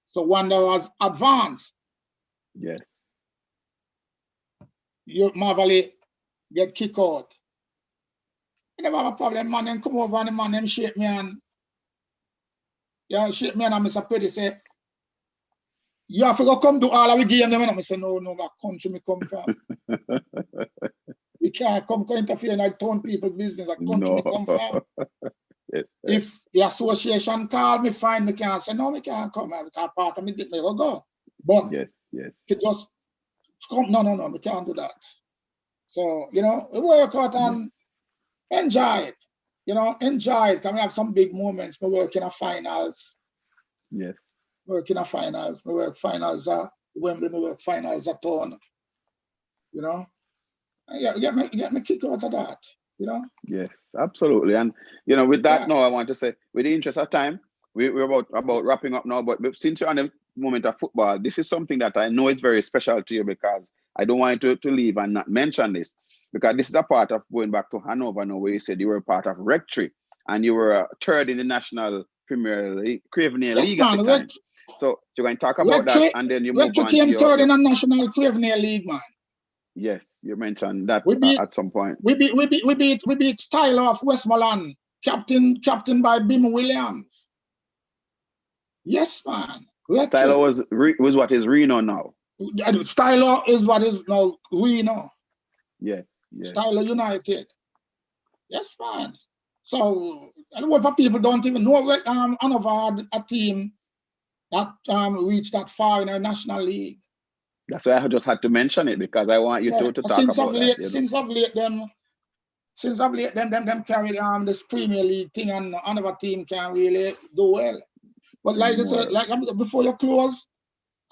So Wanderers advance. Yes. Marvel get kicked out. I never have a problem, man. Them come over and the man them shake me and shake me and Mr. Petty say, you have to go come do all of the game. I say, no, that country me come from. We can't come interfere in our town people's business. That country me come from. Yes, if the association call me, fine, me can't say, no, me can't come. Because part of me did me go. But Yes, yes, it just come, no, we can't do that. So, you know, we work out and enjoy it. You know, enjoy it. Can we have some big moments? We work in a finals. yes, Work in a finals. We work finals at Wembley. We work finals at Town. You know, yeah, get me kick out of that. You know. yes, absolutely. And you know, with that Yeah. now, I want to say, with the interest of time, we're about wrapping up now. But since you're on the moment of football, this is something that I know is very special to you because I don't want you to leave and not mention this because this is a part of going back to Hanover now, where you said you were part of Rectory and you were third in the National Premier League, Cravener Yes, League at the man. time. So you're going to talk about that, and then you move Rectory on to came third in your the National Cravener League, man. yes, you mentioned that We beat at some point. we beat Style of Westmoreland, captain by Bim Williams. Yes, man. Stylo Rectory. was what is Reno now. Style is what is now Reno. Yes, yes. Style United. Yes, man. So a lot of people don't even know Hanover had a team that reached that far in our National League. That's why I just had to mention it because I want you Yeah. to talk about that. You know? Since of late them carry this Premier League thing and another team can really do well. But like I said, Anymore. like before you close,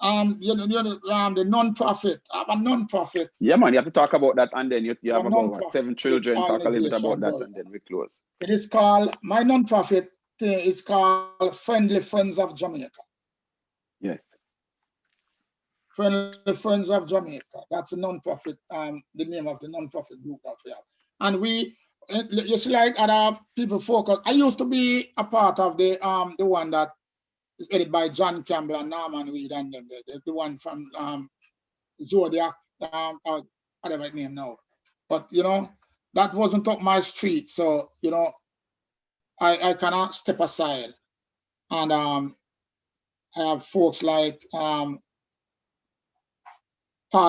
the non-profit. I have a non-profit. Yeah, man, you have to talk about that, and then you have A about what, 7 non-profit children. Talk a little bit about organization. that, Well, and then we close. it is called my non-profit thing is called Friendly Friends of Jamaica. Yes. Friendly Friends of Jamaica. That's a non-profit. The name of the non-profit group that we have, and we. You see, like other people focus. I used to be a part of the one that is headed by John Campbell and Norman Reed and them, the one from Zodiac, whatever his name now. But you know, that wasn't up my street. So, you know, I cannot step aside. And I have folks like Paul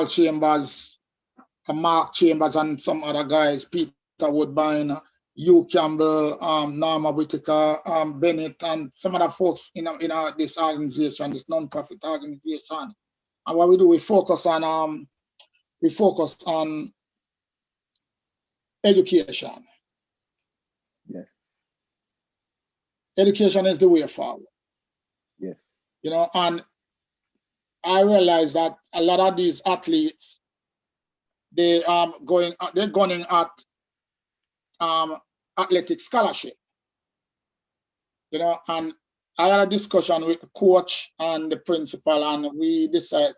Chambers, Mark Chambers, and some other guys, Peter Woodbine, Hugh Campbell, Norma Whitaker, Bennett, and some other folks in this organization, this non-profit organization. And what we do, we focus on education. Yes. Education is the way forward. Yes. You know, and I realize that a lot of these athletes, they're going at athletic scholarship. You know, and I had a discussion with the coach and the principal, and we decided.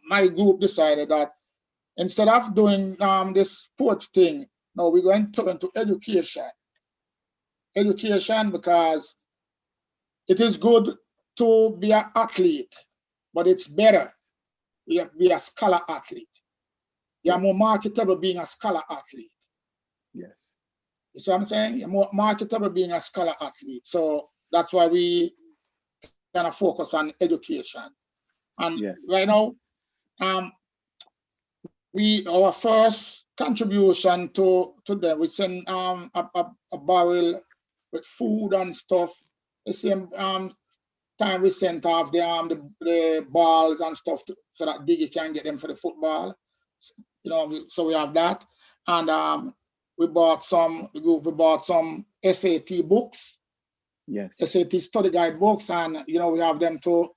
My group decided that instead of doing this sports thing, no, we're going to turn to education. Education, because it is good to be an athlete, but it's better to be a scholar athlete. You're more marketable being a scholar athlete. Yes. You see what I'm saying? You're more marketable being a scholar athlete. So that's why we kind of focus on education. And right now, our first contribution to them, we send a barrel with food and stuff. The same time we sent off the balls and stuff so that Diggy can get them for the football. You know, so we have that. And we bought some SAT books. Yes. SAT study guide books, and you know, we have them to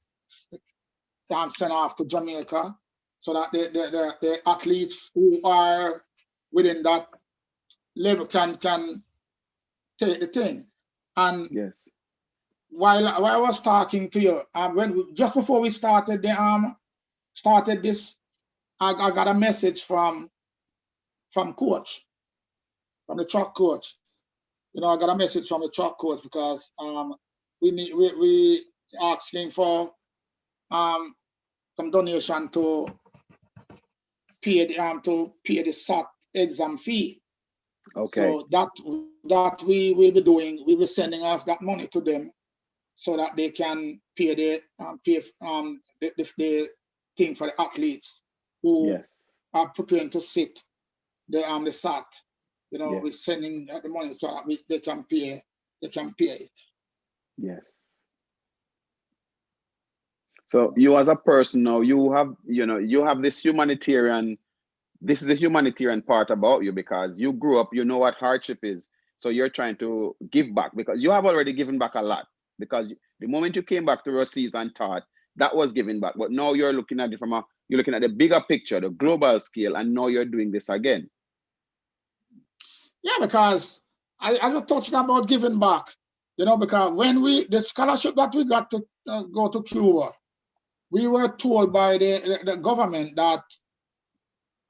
send off to Jamaica so that the athletes who are within that level can take the thing. And yes, while I was talking to you, just before we started this, I got a message from coach, from the truck coach. You know, I got a message from the truck coach because we asking for some donation to pay the SAT exam fee. okay, So that we will be doing. We will be sending off that money to them so that they can pay the thing for the athletes who yes, are preparing to sit the SAT. You know, yes, we're sending the money so that they can pay it. yes. So you as a person now, you have, you have this humanitarian, this is a humanitarian part about you because you grew up, you know what hardship is. So you're trying to give back because you have already given back a lot. Because the moment you came back to Ruseas and taught, that was giving back. But now you're looking at it from you're looking at the bigger picture, the global scale, and now you're doing this again. Yeah, because as I touched about giving back, because when the scholarship that we got to go to Cuba, we were told by the government that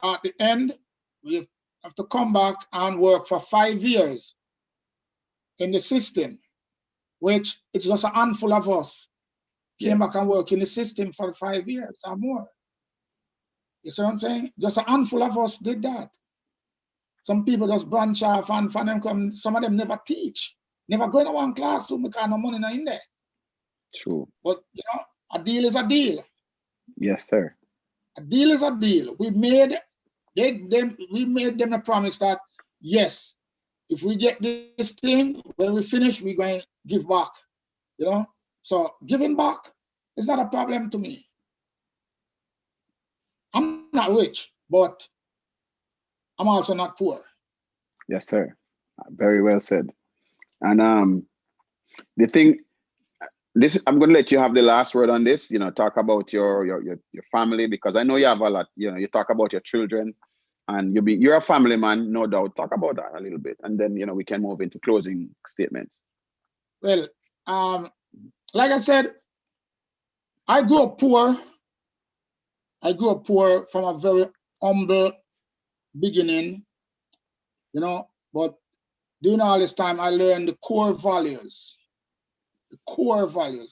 at the end, we have to come back and work for 5 years in the system, which it's just a handful of us came back and work in the system for 5 years or more. You see what I'm saying? Just a handful of us did that. Some people just branch off and for them come, some of them never teach, never go in one classroom because no money in there. True. But a deal is a deal. Yes, sir. A deal is a deal. We made them a promise that yes, if we get this thing, when we finish, we're going to give back. So giving back is not a problem to me. I'm not rich, but I'm also not poor. Yes, sir. Very well said. And the thing, this I'm going to let you have the last word on this. Talk about your family because I know you have a lot. You talk about your children, and you're a family man, no doubt. Talk about that a little bit, and then we can move into closing statements. Well, like I said, I grew up poor. I grew up poor from a very humble beginning, but during all this time, I learned the core values,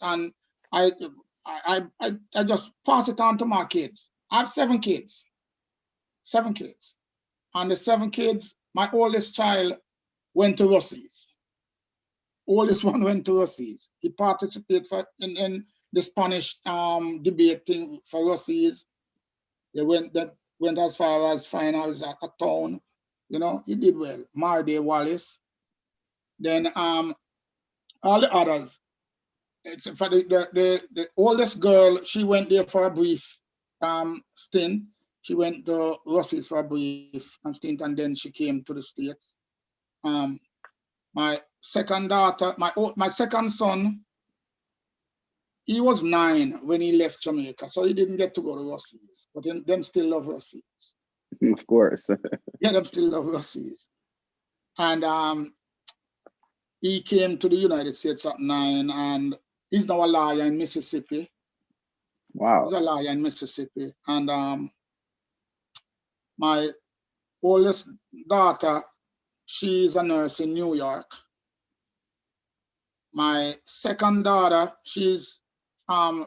and I just pass it on to my kids. I have 7 kids, and the 7 kids, my oldest child went to Ruseas. Oldest one went to Ruseas. He participated in the Spanish debate thing for Ruseas. They went as far as finals at a town. He did well. Clifford Wallace. Then all the others. Except for the oldest girl, she went there for a brief stint. She went to Ruseas for a brief stint, and then she came to the States. My second daughter, my second son, he was 9 when he left Jamaica, so he didn't get to go to Ruseas. But them still love Ruseas. Of course. Yeah, them still love Ruseas. And he came to the United States at 9, and he's now a lawyer in Mississippi. Wow. He's a lawyer in Mississippi. And my oldest daughter, she's a nurse in New York. My second daughter, she's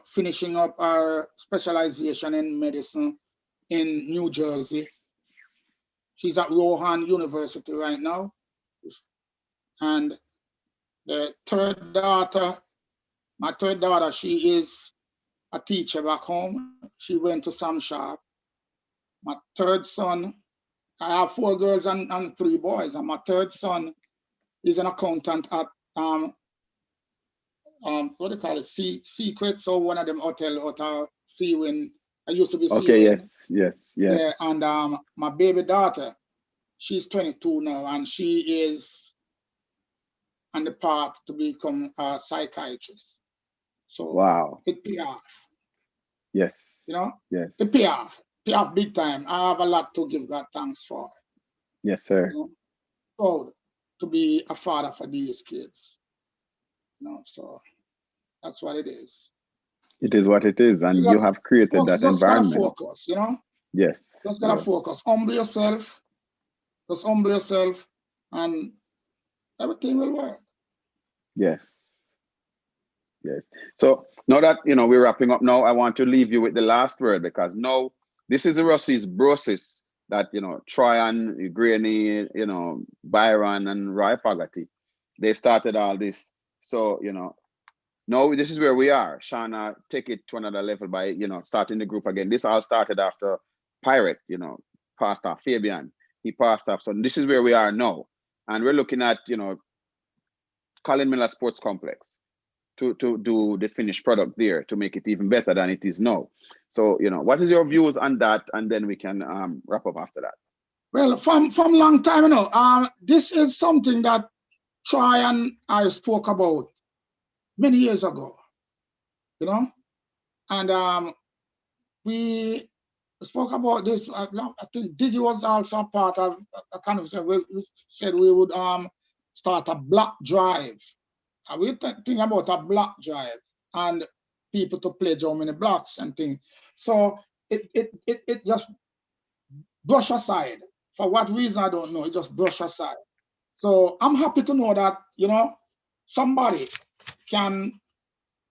finishing up her specialization in medicine in New Jersey. She's at Rohan University right now. And the third daughter, my third daughter, she is a teacher back home. She went to Sam Sharp. My third son, I have 4 girls and 3 boys, and my third son is an accountant at what do you call it? Secret. So one of them hotel Seawin. I used to be Okay. Seawin. Yes. Yeah, and my baby daughter, she's 22 now, and she is on the path to become a psychiatrist. So wow. it pay off. Yes. Yes. It pay off big time. I have a lot to give God thanks for. Yes, sir. Proud to be a father for these kids. So that's what it is. It is what it is, and you have created that environment. Just gotta focus, Yes. Just gotta focus. Humble yourself. Just humble yourself, and everything will work. Yes. So now that we're wrapping up now, I want to leave you with the last word because now this is the Ruseas Brosis that Troyan, Granny, Byron and Roy Fogarty, they started all this. So now this is where we are. Shana take it to another level by starting the group again. This all started after Pirate, passed off Fabian. He passed off. So this is where we are now, and we're looking at Colin Miller Sports Complex. to do the finished product there to make it even better than it is now. So, what is your views on that? And then we can wrap up after that. Well, from long time, this is something that Troy and I spoke about many years ago, and we spoke about this. I think Diggy was also a part of a conversation. We said we would start a block drive. We think about a block drive and people to play drum in the blocks and things. So it just brush aside. For what reason, I don't know. It just brush aside. So I'm happy to know that, somebody can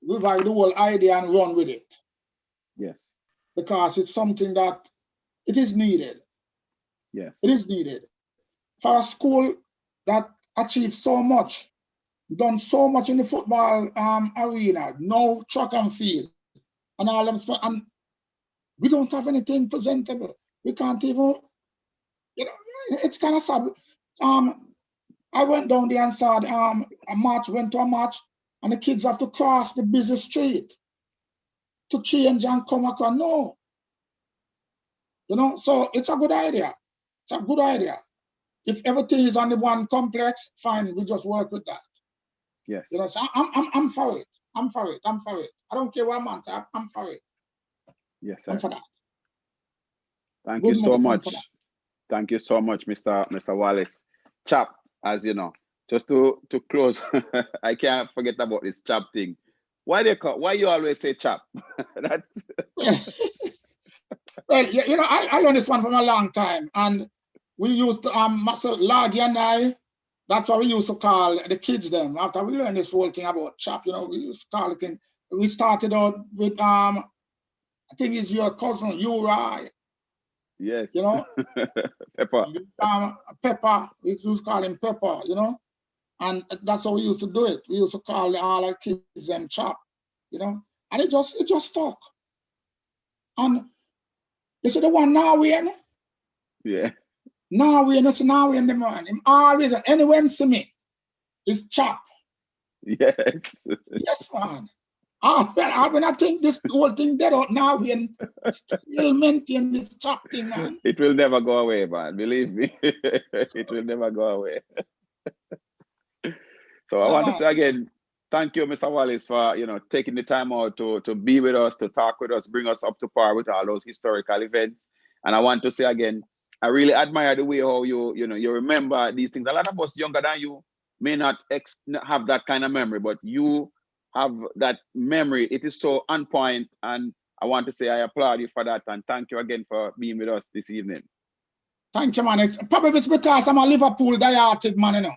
revive the whole idea and run with it. Yes. Because it's something that it is needed. Yes. It is needed. For a school that achieved so much, done so much in the football arena, no track and field, and all them stuff, and we don't have anything presentable. We can't even, it's kind of sad. I went down there and saw went to a match, and the kids have to cross the busy street to change and come across. No. So it's a good idea. It's a good idea. If everything is on the one complex, fine, we just work with that. Yes. So I'm for it. I'm for it. I don't care what month. I'm for it. Yes, sir. I'm for that. Thank you so much. Thank you so much, Mr. Wallace. Chap, as you know, just to close, I can't forget about this chap thing. Why you always say chap? That's well, I learned this one from a long time, and we used to Laggy and I. That's what we used to call the kids them. After we learned this whole thing about chap, we used to call it. We started out with I think it's your cousin Uri. Yes. Pepper. Pepper. We used to call him Pepper. And that's how we used to do it. We used to call all our kids them chap. And it just stuck. And you see the one now we in? Yeah. Now we in the man. Him always anywhere him see me, it's chap. Yes. Yes, man. When I think this whole thing dead out now, we still maintain this chap thing, man. It will never go away, man. Believe me. It will never go away. So I want to say again, thank you, Mr. Wallace, for taking the time out to be with us, to talk with us, bring us up to par with all those historical events. And I want to say again, I really admire the way how you remember these things. A lot of us younger than you may not have that kind of memory, but you have that memory. It is so on point, and I want to say I applaud you for that, and thank you again for being with us this evening. Thank you, man. It's probably because I'm a Liverpool diehard man,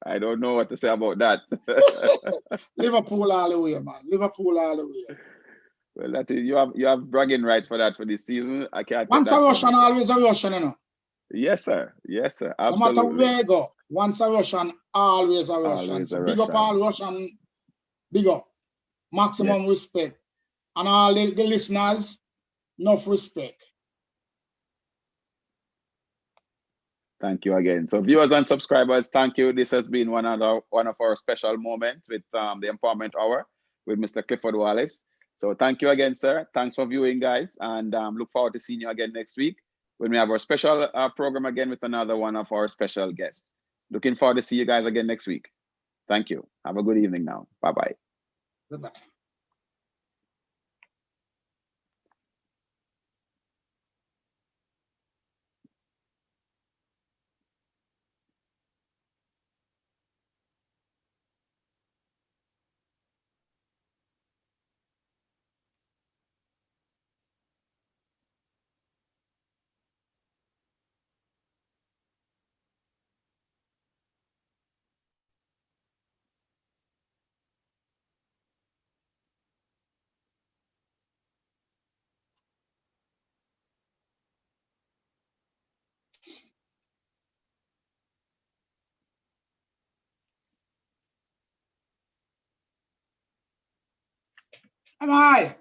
I don't know what to say about that. Liverpool all the way, man. Liverpool all the way. Well, that is, you have bragging rights for that for this season. I can't. Once a Russian, always a Russian, Yes, sir. Yes, sir. No Absolutely. matter where you go, once a Russian, always a Russian. Always so a big Russian. up all Russian, big up. Maximum respect. And all the listeners, enough respect. Thank you again. So viewers and subscribers, thank you. This has been one of our special moments with the Empowerment Hour with Mr. Clifford Wallace. So thank you again, sir. Thanks for viewing, guys. And look forward to seeing you again next week when we have our special program again with another one of our special guests. Looking forward to see you guys again next week. Thank you. Have a good evening now. Bye-bye. Goodbye. Am I?